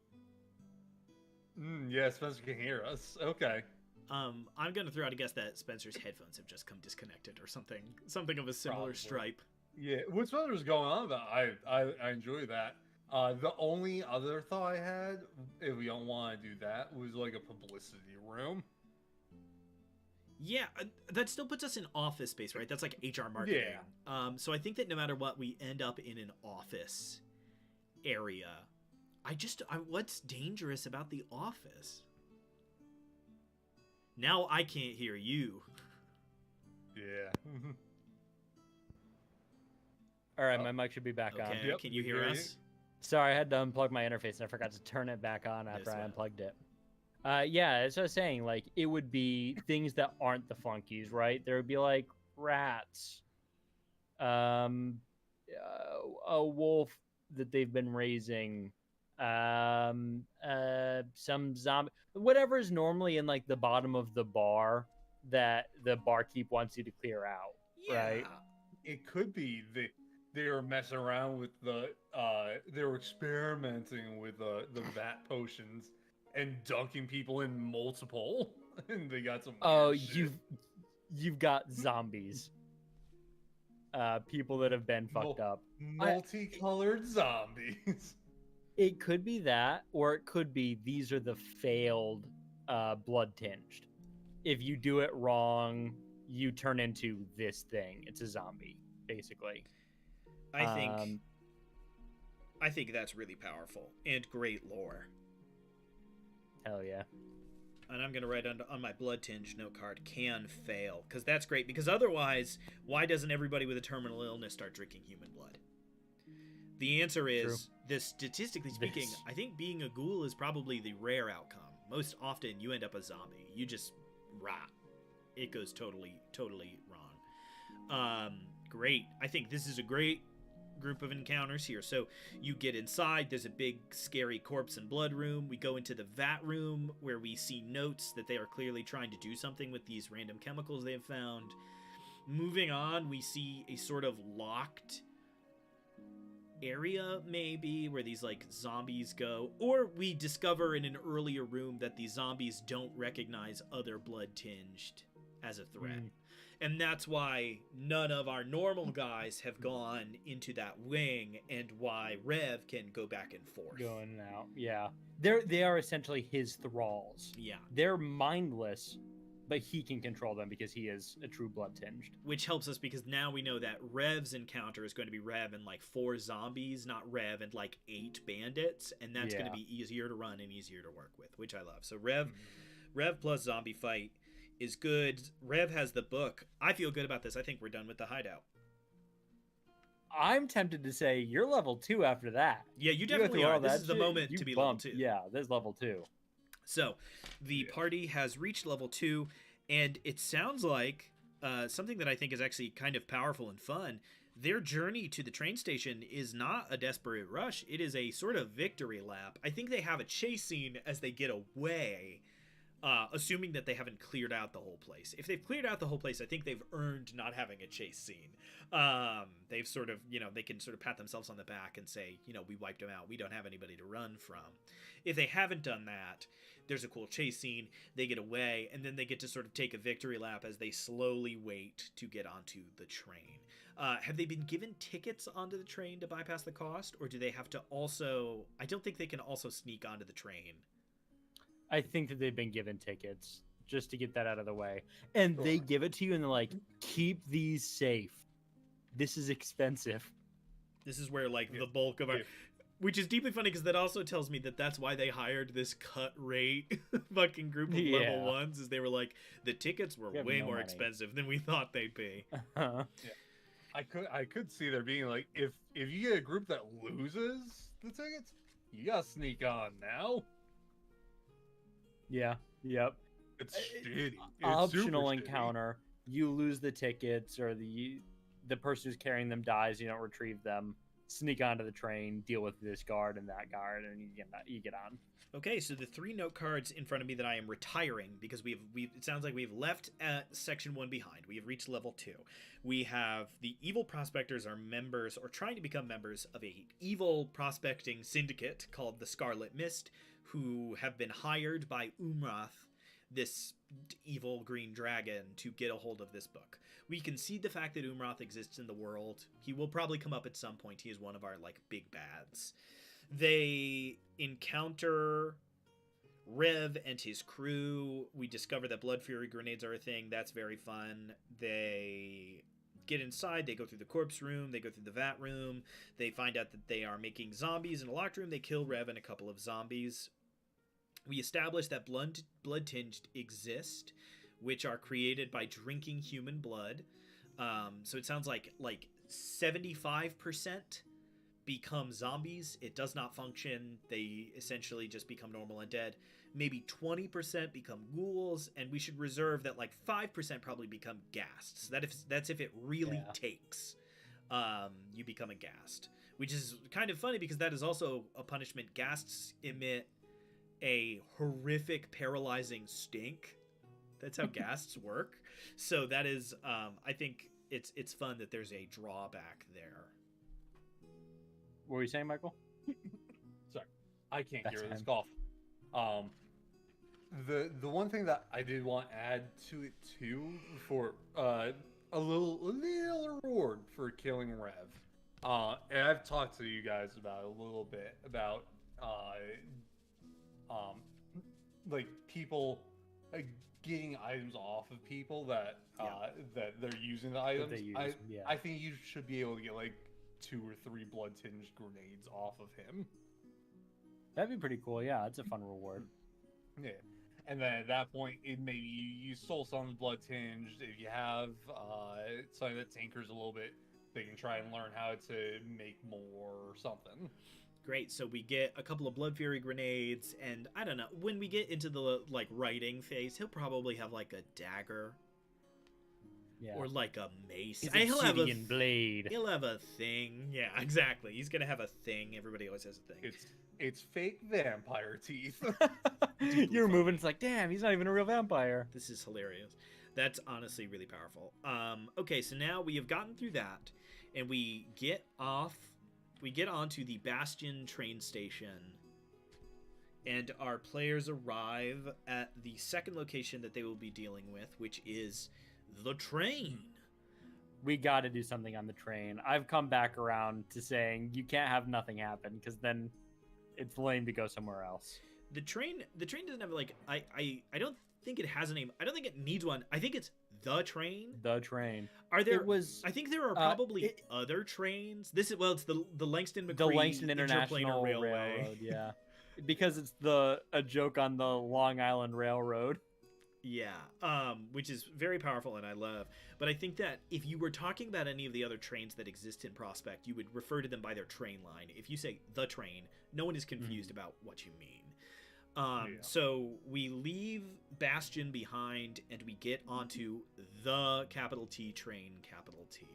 Yeah, Spencer can hear us. Okay. I'm gonna throw out a guess that Spencer's headphones have just come disconnected or something. Something of a similar Probably. stripe. Yeah, what Spencer's going on about, I enjoy that. The only other thought I had, if we don't want to do that, was like a publicity room. Yeah, that still puts us in office space, right? That's like HR marketing. Yeah. So I think that no matter what, we end up in an office area. What's dangerous about the office? Now I can't hear you. Yeah. All right, my mic should be back on. Okay, Yep, can you we hear hear you. us? Sorry, I had to unplug my interface and I forgot to turn it back on after Yes, I well. unplugged it. Yeah, as I was saying, like it would be things that aren't the flunkies, right? There would be like rats, a wolf that they've been raising, some zombie, whatever is normally in like the bottom of the bar that the barkeep wants you to clear out, right? It could be they were messing around with they were experimenting with the vat potions and dunking people in multiple, and they got some. Oh, weird shit. you've got zombies. People that have been fucked up. Multicolored zombies. It could be that, or it could be these are the failed blood tinged. If you do it wrong, you turn into this thing. It's a zombie, basically. I think that's really powerful and great lore. Hell yeah. And I'm going to write on my blood tinge note card, can fail. Because that's great. Because otherwise, why doesn't everybody with a terminal illness start drinking human blood? The answer is, this, statistically speaking, I think being a ghoul is probably the rare outcome. Most often, you end up a zombie. You just rot. It goes totally, totally wrong. Great. I think this is a great group of encounters here. So you get inside, there's a big scary corpse and blood room. We go into the vat room where we see notes that they are clearly trying to do something with these random chemicals they've found. Moving on, we see a sort of locked area, maybe, where these like zombies go, or we discover in an earlier room that these zombies don't recognize other blood tinged as a threat. And that's why none of our normal guys have gone into that wing, and why Rev can go back and forth. Going out, yeah. They are essentially his thralls. Yeah. They're mindless, but he can control them because he is a true blood tinged. Which helps us because now we know that Rev's encounter is going to be Rev and like 4 zombies, not Rev and like 8 bandits, and that's going to be easier to run and easier to work with, which I love. So Rev plus zombie fight is good. Rev has the book. I feel good about this. I think we're done with the hideout. I'm tempted to say you're level 2 after that. Yeah, you definitely are. This is the moment to be level 2. Yeah, this is level 2. So the party has reached level 2, and it sounds like something that I think is actually kind of powerful and fun. Their journey to the train station is not a desperate rush. It is a sort of victory lap. I think they have a chase scene as they get away, assuming that they haven't cleared out the whole place. If they've cleared out the whole place, I think they've earned not having a chase scene. They've sort of, they can sort of pat themselves on the back and say, we wiped them out. We don't have anybody to run from. If they haven't done that, there's a cool chase scene. They get away, and then they get to sort of take a victory lap as they slowly wait to get onto the train. Have they been given tickets onto the train to bypass the cost, or do they have to also... I don't think they can also sneak onto the train. I think that they've been given tickets just to get that out of the way. And they give it to you and they're like, keep these safe. This is expensive. This is where like the bulk of our... Which is deeply funny because that also tells me that that's why they hired this cut rate fucking group of level 1s, is they were like, the tickets were way more expensive than we thought they'd be. I could see there being like, if you get a group that loses the tickets, you gotta sneak on now. Yeah. Yep. It's shitty. It's optional super encounter. Shitty. You lose the tickets, or the person who's carrying them dies. You don't retrieve them. Sneak onto the train, deal with this guard and that guard, and you get on. Okay, so the 3 note cards in front of me that I am retiring because we've it sounds like we've left section 1 behind. We have reached level 2. We have the evil prospectors are members or trying to become members of a evil prospecting syndicate called the Scarlet Mist, who have been hired by Umrath, this evil green dragon, to get a hold of this book. We concede the fact that Umrath exists in the world. He will probably come up at some point. He is one of our like big bads. They encounter Rev and his crew. We discover that Blood Fury grenades are a thing. That's very fun. They get inside. They go through the corpse room. They go through the vat room. They find out that they are making zombies in a locked room. They kill Rev and a couple of zombies. We establish that blood tinged exist, which are created by drinking human blood. So it sounds like 75% become zombies. It does not function. They essentially just become normal and dead. Maybe 20% become ghouls, and we should reserve that like 5% probably become ghasts. That's if it really takes. You become a ghast, which is kind of funny because that is also a punishment. Ghasts emit a horrific paralyzing stink. That's how ghasts work. So that is I think it's fun that there's a drawback there. What were you saying, Michael? Sorry, I can't hear this cough. The one thing that I did want to add to it too, for a little reward for killing Rev, and I've talked to you guys about a little bit about like people getting items off of people that that they're using the items. I think you should be able to get like 2 or 3 blood tinged grenades off of him. That'd be pretty cool. Yeah, it's a fun reward. Yeah. And then at that point, maybe you stole something blood tinged. If you have something that tinkers a little bit, they can try and learn how to make more or something. Great. So we get a couple of blood fury grenades, and I don't know. When we get into the like writing phase, he'll probably have like a dagger. Yeah. Or like a mace. His He'll have obsidian blade. He'll have a thing. Yeah, exactly. He's gonna have a thing. Everybody always has a thing. It's fake vampire teeth. You're moving. It's like, damn, he's not even a real vampire. This is hilarious. That's honestly really powerful. Okay, so now we have gotten through that, and we get off. We get onto the Bastion train station, and our players arrive at the second location that they will be dealing with, which is the train. We got to do something on the train. I've come back around to saying you can't have nothing happen because then it's lame to go somewhere else. The train doesn't have like I don't think it has a name. I don't think it needs one. I think it's the train. The train. Are there? It was. I think there are probably other trains. It's the Langston McCree the Langston International Railroad. Yeah, because it's a joke on the Long Island Railroad. Yeah, which is very powerful and I love. But I think that if you were talking about any of the other trains that exist in Prospect, you would refer to them by their train line. If you say the train, no one is confused about what you mean. So we leave Bastion behind and we get onto the capital T train, capital T.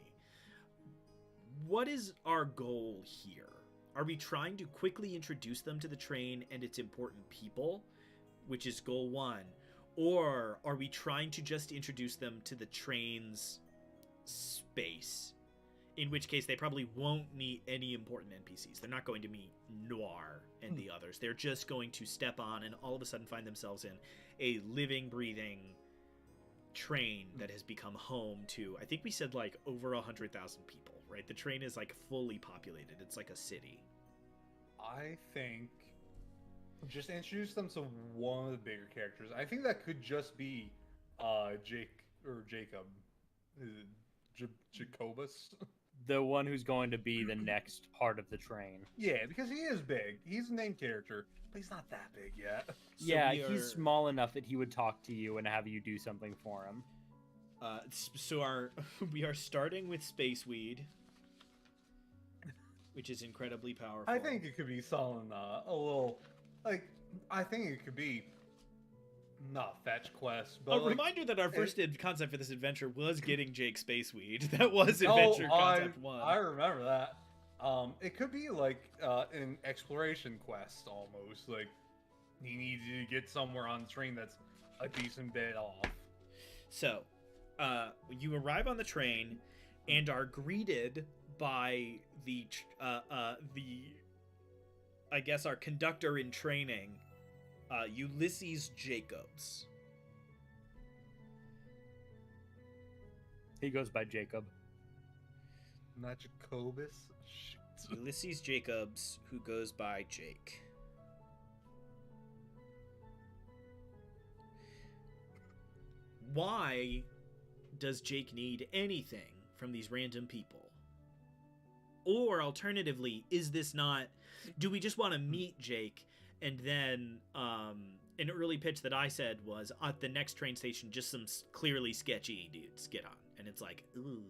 What is our goal here? Are we trying to quickly introduce them to the train and its important people, which is goal 1? Or are we trying to just introduce them to the train's space? In which case, they probably won't meet any important NPCs. They're not going to meet Noir and the others. They're just going to step on and all of a sudden find themselves in a living, breathing train that has become home to, I think we said like over 100,000 people, right? The train is like fully populated. It's like a city. I think just introduce them to one of the bigger characters. I think that could just be Jacob. Jacobus. The one who's going to be the next part of the train. Yeah, because he is big. He's a named character, but he's not that big yet. So yeah, he's small enough that he would talk to you and have you do something for him. We are starting with Space Weed, which is incredibly powerful. I think it could be something a little like. I think it could be not fetch quest, but reminder that our first concept for this adventure was getting Jake Spaceweed. That was adventure concept 1. I remember that. It could be like an exploration quest almost. Like he needs you to get somewhere on the train that's a decent bit off. So, you arrive on the train and are greeted by the I guess our conductor in training, Ulysses Jacobs. He goes by Jacob. Not Jacobus? Shit. Ulysses Jacobs, who goes by Jake. Why does Jake need anything from these random people? Or alternatively, is this not... Do we just want to meet Jake and then an early pitch that I said was at the next train station, just some clearly sketchy dudes get on. And it's like, ooh.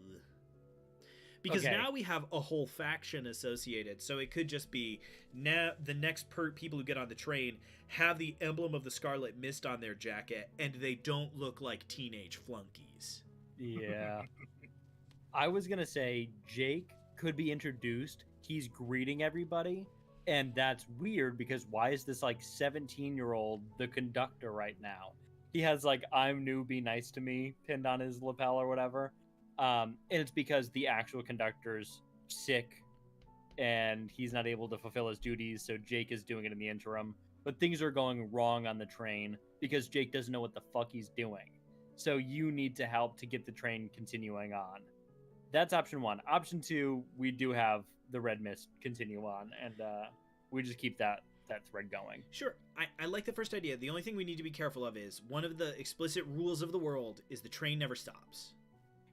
Because now we have a whole faction associated. So it could just be now the next people who get on the train have the emblem of the Scarlet Mist on their jacket and they don't look like teenage flunkies. Yeah. I was going to say Jake could be introduced. He's greeting everybody. And that's weird because why is this like 17-year-old the conductor right now? He has like "I'm new, be nice to me" pinned on his lapel or whatever. And it's because the actual conductor's sick and he's not able to fulfill his duties, so Jake is doing it in the interim. But things are going wrong on the train because Jake doesn't know what the fuck he's doing. So you need to help to get the train continuing on. That's option 1. Option 2, we do have the Red Mist continue on, and we just keep that thread going. Sure. I like the first idea. The only thing we need to be careful of is one of the explicit rules of the world is the train never stops.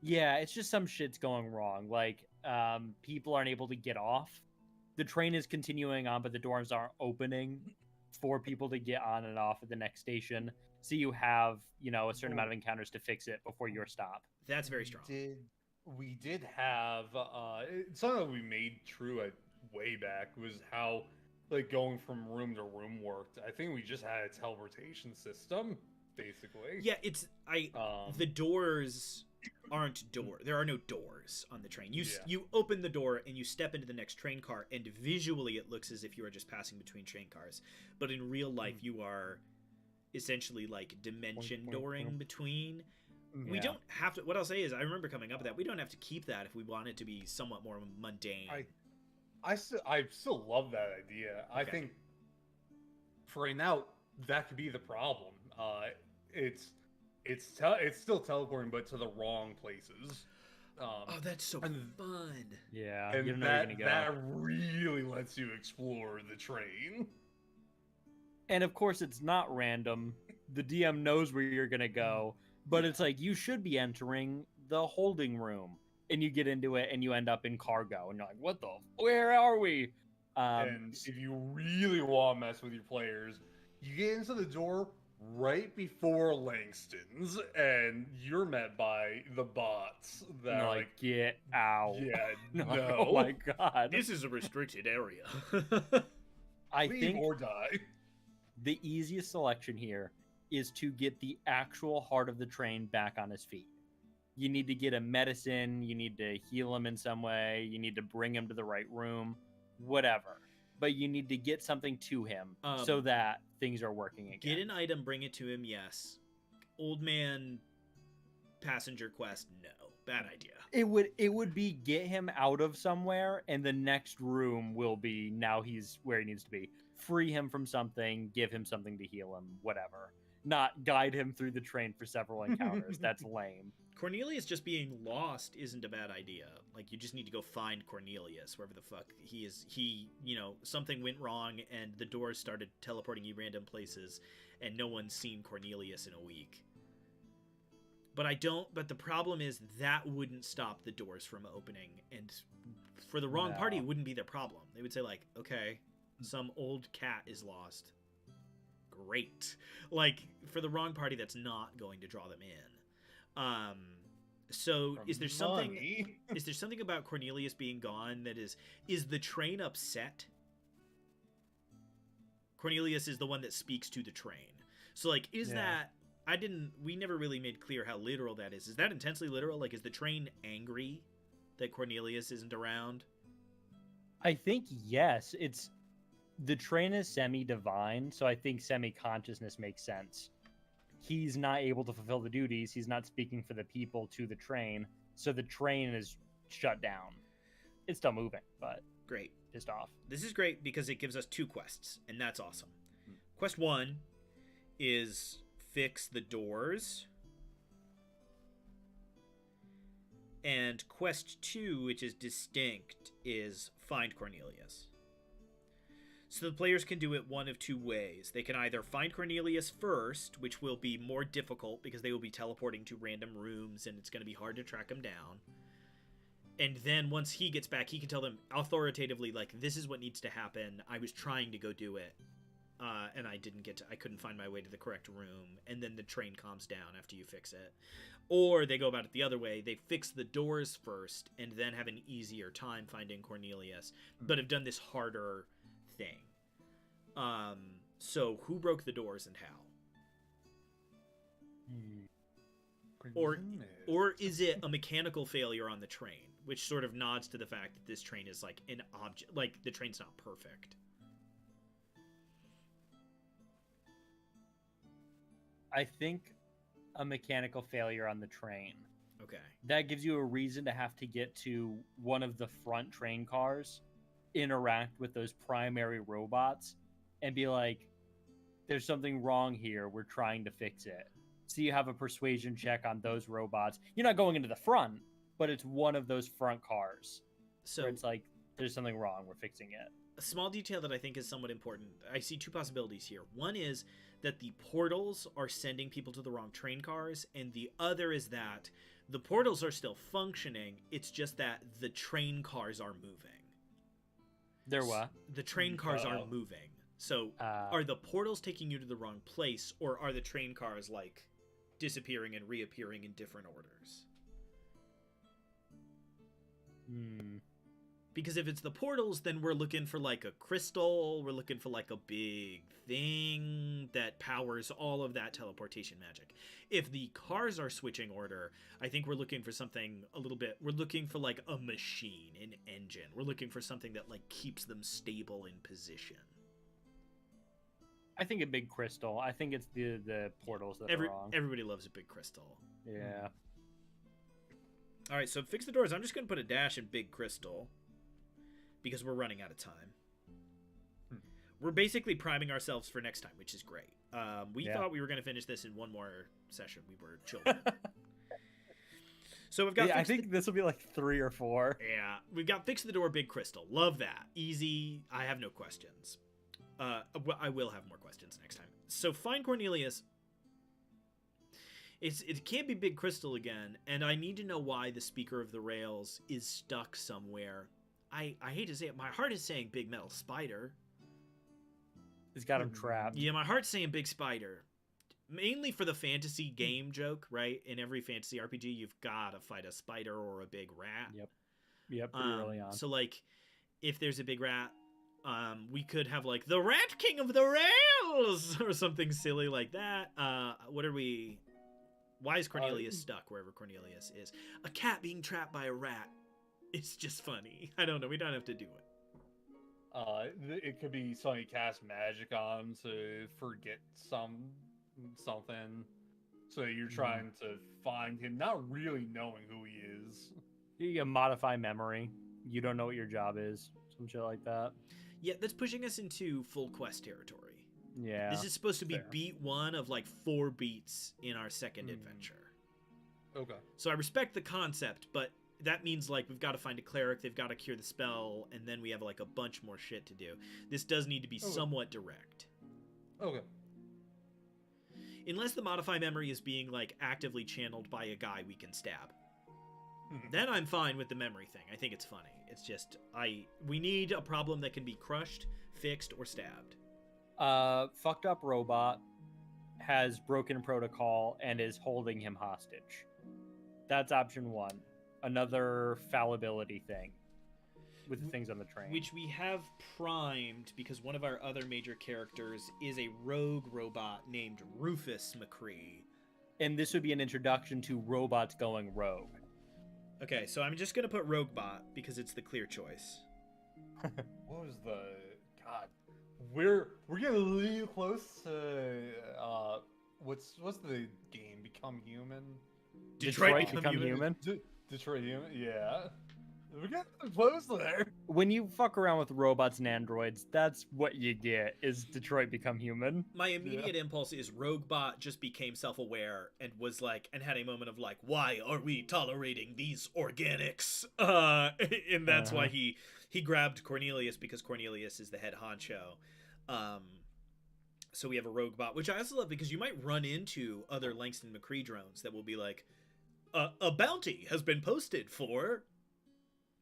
Yeah, it's just some shit's going wrong. Like, people aren't able to get off. The train is continuing on, but the doors aren't opening. for people to get on and off at the next station. So you have, a certain amount of encounters to fix it before your stop. That's very strong. We did have something that we made true way back was how like going from room to room worked. I think we just had a teleportation system, basically. Yeah, the doors aren't door. There are no doors on the train. You open the door and you step into the next train car, and visually it looks as if you are just passing between train cars. But in real life, you are essentially like dimension dooring between. Yeah. We don't have to. What I'll say is, I remember coming up with that. We don't have to keep that if we want it to be somewhat more mundane. I still love that idea. Okay. I think for right now that could be the problem. It's still teleporting, but to the wrong places. That's so fun. Yeah, and you don't know where you're gonna go. That really lets you explore the train. And of course, it's not random. The DM knows where you're gonna go, but it's like you should be entering the holding room, and you get into it, and you end up in cargo, and you're like, "What the? Where are we?" And if you really want to mess with your players, you get into the door right before Langston's, and you're met by the bots that are like, "Get out!" Yeah, no. Like, oh my god, this is a restricted area. I Leave think or die. The easiest selection here is to get the actual heart of the train back on his feet. You need to get him medicine, you need to heal him in some way, you need to bring him to the right room, whatever. But you need to get something to him so that things are working again. Get an item, bring it to him, yes. Old man passenger quest, no. Bad idea. It would be get him out of somewhere, and the next room will be now he's where he needs to be. Free him from something, give him something to heal him, whatever. Not guide him through the train for several encounters. That's lame. Cornelius just being lost isn't a bad idea. Like, you just need to go find Cornelius, wherever the fuck he is. Something went wrong, and the doors started teleporting you random places, and no one's seen Cornelius in a week. But the problem is that wouldn't stop the doors from opening, and for the wrong party, it wouldn't be their problem. They would say, like, okay, some old cat is lost. Great. Like, for the wrong party, that's not going to draw them in. So is there something about Cornelius being gone that is the train upset? Cornelius is the one that speaks to the train. So, like, we never really made clear how literal that is. Is that intensely literal? Like, is the train angry that Cornelius isn't around? I think yes. The train is semi-divine, so I think semi-consciousness makes sense. He's not able to fulfill the duties. He's not speaking for the people to the train, so the train is shut down. It's still moving, but great. Pissed off. This is great because it gives us 2 quests, and that's awesome. Quest 1 is fix the doors. And quest 2, which is distinct, is find Cornelius. So the players can do it one of 2 ways. They can either find Cornelius first, which will be more difficult because they will be teleporting to random rooms and it's going to be hard to track him down. And then once he gets back, he can tell them authoritatively, like, this is what needs to happen. I was trying to go do it, and I couldn't find my way to the correct room. And then the train calms down after you fix it. Or they go about it the other way. They fix the doors first and then have an easier time finding Cornelius, but have done this harder thing. So who broke the doors and how? Or is it a mechanical failure on the train, which sort of nods to the fact that this train is like an object, like the train's not perfect. I think a mechanical failure on the train. Okay. That gives you a reason to have to get to one of the front train cars, interact with those primary robots, and be like, there's something wrong here. We're trying to fix it. So you have a persuasion check on those robots. You're not going into the front, but it's one of those front cars. So it's like, there's something wrong. We're fixing it. A small detail that I think is somewhat important. I see 2 possibilities here. One is that the portals are sending people to the wrong train cars, and the other is that the portals are still functioning. It's just that the train cars are moving. They're what? The train cars are moving. So are the portals taking you to the wrong place, or are the train cars like disappearing and reappearing in different orders? Because if it's the portals, then we're looking for like a crystal, we're looking for like a big thing that powers all of that teleportation magic. If the cars are switching order, I think we're looking for something a little bit, we're looking for like a machine, an engine. We're looking for something that like keeps them stable in position. I think a big crystal. I think it's the portals that are wrong. Everybody loves a big crystal. Yeah. All right, so fix the doors. I'm just going to put a dash in big crystal because we're running out of time. We're basically priming ourselves for next time, which is great. We thought we were going to finish this in one more session. We were children. So we've got... I think this will be like 3 or 4. Yeah, we've got fix the door, big crystal. Love that. Easy. I have no questions. I will have more questions next time. So find Cornelius. It can't be Big Crystal again, and I need to know why the Speaker of the Rails is stuck somewhere. I hate to say it, my heart is saying Big Metal Spider. He's got him trapped. Yeah, my heart's saying Big Spider. Mainly for the fantasy game joke, right? In every fantasy RPG, you've got to fight a spider or a big rat. Yep, pretty early on. So, like, if there's a big rat, we could have, like, the Rat King of the Rails! Or something silly like that. What are we... Why is Cornelius stuck wherever Cornelius is? A cat being trapped by a rat. It's just funny. I don't know. We don't have to do it. It could be somebody cast magic on him to forget something. So you're trying to find him, not really knowing who he is. You can modify memory. You don't know what your job is. Some shit like that. Yeah, that's pushing us into full quest territory. Yeah. This is supposed to be beat 1 of like 4 beats in our second adventure. Okay. So I respect the concept, but that means like we've got to find a cleric, they've got to cure the spell, and then we have like a bunch more shit to do. This does need to be somewhat direct. Okay. Unless the modify memory is being like actively channeled by a guy we can stab. Then I'm fine with the memory thing. I think it's funny. It's just we need a problem that can be crushed, fixed, or stabbed. Fucked up robot has broken protocol and is holding him hostage. That's option 1. Another fallibility thing with the things on the train. Which we have primed because one of our other major characters is a rogue robot named Rufus McCree. And this would be an introduction to robots going rogue. Okay, so I'm just going to put Roguebot because it's the clear choice. What was the... God. We're getting really close to... What's the game? Become Human? Detroit Become Human? Detroit Human? Yeah. We're getting close there. When you fuck around with robots and androids, that's what you get, is Detroit Become Human. My immediate impulse is Roguebot just became self-aware and was like, and had a moment of like, why are we tolerating these organics? And that's why he grabbed Cornelius, because Cornelius is the head honcho. So we have a Roguebot, which I also love because you might run into other Langston McCree drones that will be like, a bounty has been posted for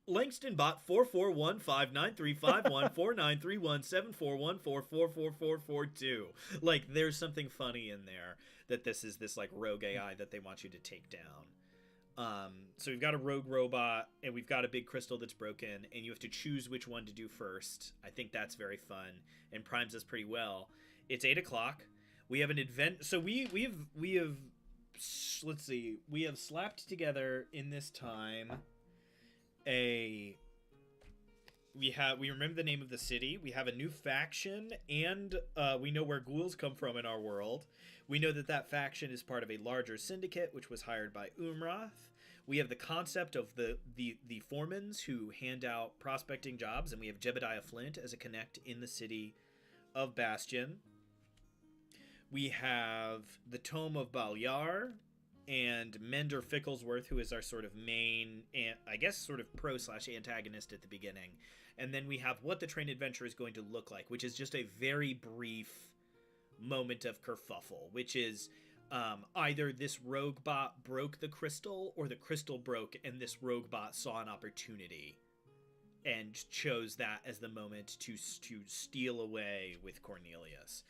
Langston bot 44159351493174144444442. Like, there's something funny in there that this is this like rogue AI that they want you to take down. So we've got a rogue robot and we've got a big crystal that's broken, and you have to choose which one to do first. I think that's very fun and primes us pretty well. It's 8 o'clock. We have an event. So we have let's see. We have slapped together in this time. We remember the name of the city. We have a new faction, and we know where ghouls come from in our world. We know that faction is part of a larger syndicate, which was hired by Umrath. We have the concept of the foremans who hand out prospecting jobs, and we have Jebediah Flint as a connect in the city of Bastion. We have the Tome of Balyar, and Mender Ficklesworth, who is our sort of main, I guess, sort of pro/antagonist at the beginning. And then we have what the train adventure is going to look like, which is just a very brief moment of kerfuffle, which is either this rogue bot broke the crystal, or the crystal broke and this rogue bot saw an opportunity and chose that as the moment to steal away with Cornelius.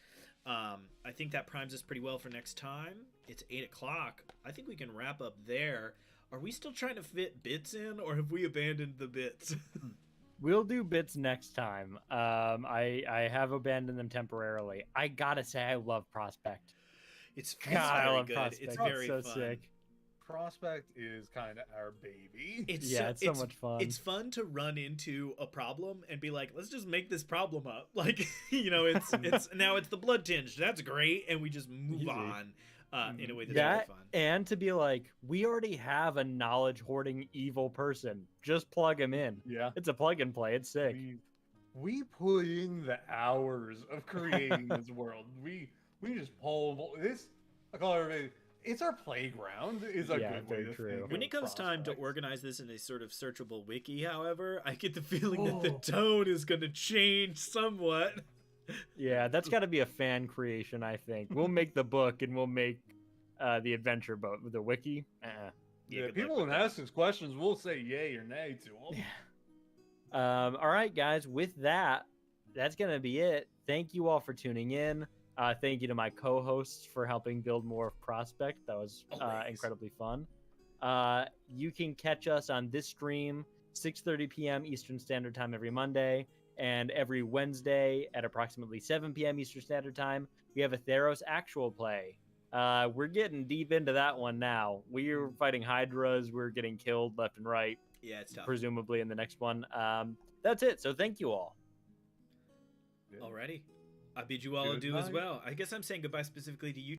I think that primes us pretty well for next time. It's 8 o'clock. I think we can wrap up there. Are we still trying to fit bits in, or have we abandoned the bits? We'll do bits next time. I have abandoned them temporarily. I gotta say, I love Prospect. It's God, I very love good. Prospect. It's very so fun. sick. Prospect is kind of our baby. It's It's so much fun. It's fun to run into a problem and be like, let's just make this problem up. Like, you know, it's now it's the blood tinge. That's great, and we just move Easy. on in a way that's That very fun. and to be like, we already have a knowledge hoarding evil person. Just plug him in. Yeah. It's a plug and play. It's sick. We put in the hours of creating this world. We just pull this. I call everybody. It's our playground. Is a Yeah, good way very to true. think When of it comes time to Prospect. organize this in a sort of searchable wiki, however, I get the feeling that the Oh. tone is going to change somewhat. Yeah, that's got to be a fan creation, I think. We'll make the book and we'll make the adventure boat with the wiki. Yeah, good people luck when with that. ask us questions, we'll say yay or nay to them. All right, guys. With that, that's gonna be it. Thank you all for tuning in. Thank you to my co-hosts for helping build more of Prospect. That was Always. incredibly fun. You can catch us on this stream 6:30 p.m. Eastern Standard Time every Monday, and every Wednesday at approximately 7 p.m. Eastern Standard Time, we have a Theros actual play. We're getting deep into that one now. We're fighting Hydras. We're getting killed left and right, Yeah, it's tough. presumably in the next one. That's it. So thank you all. Alrighty. I bid you all Good adieu as night. well. I guess I'm saying goodbye specifically to you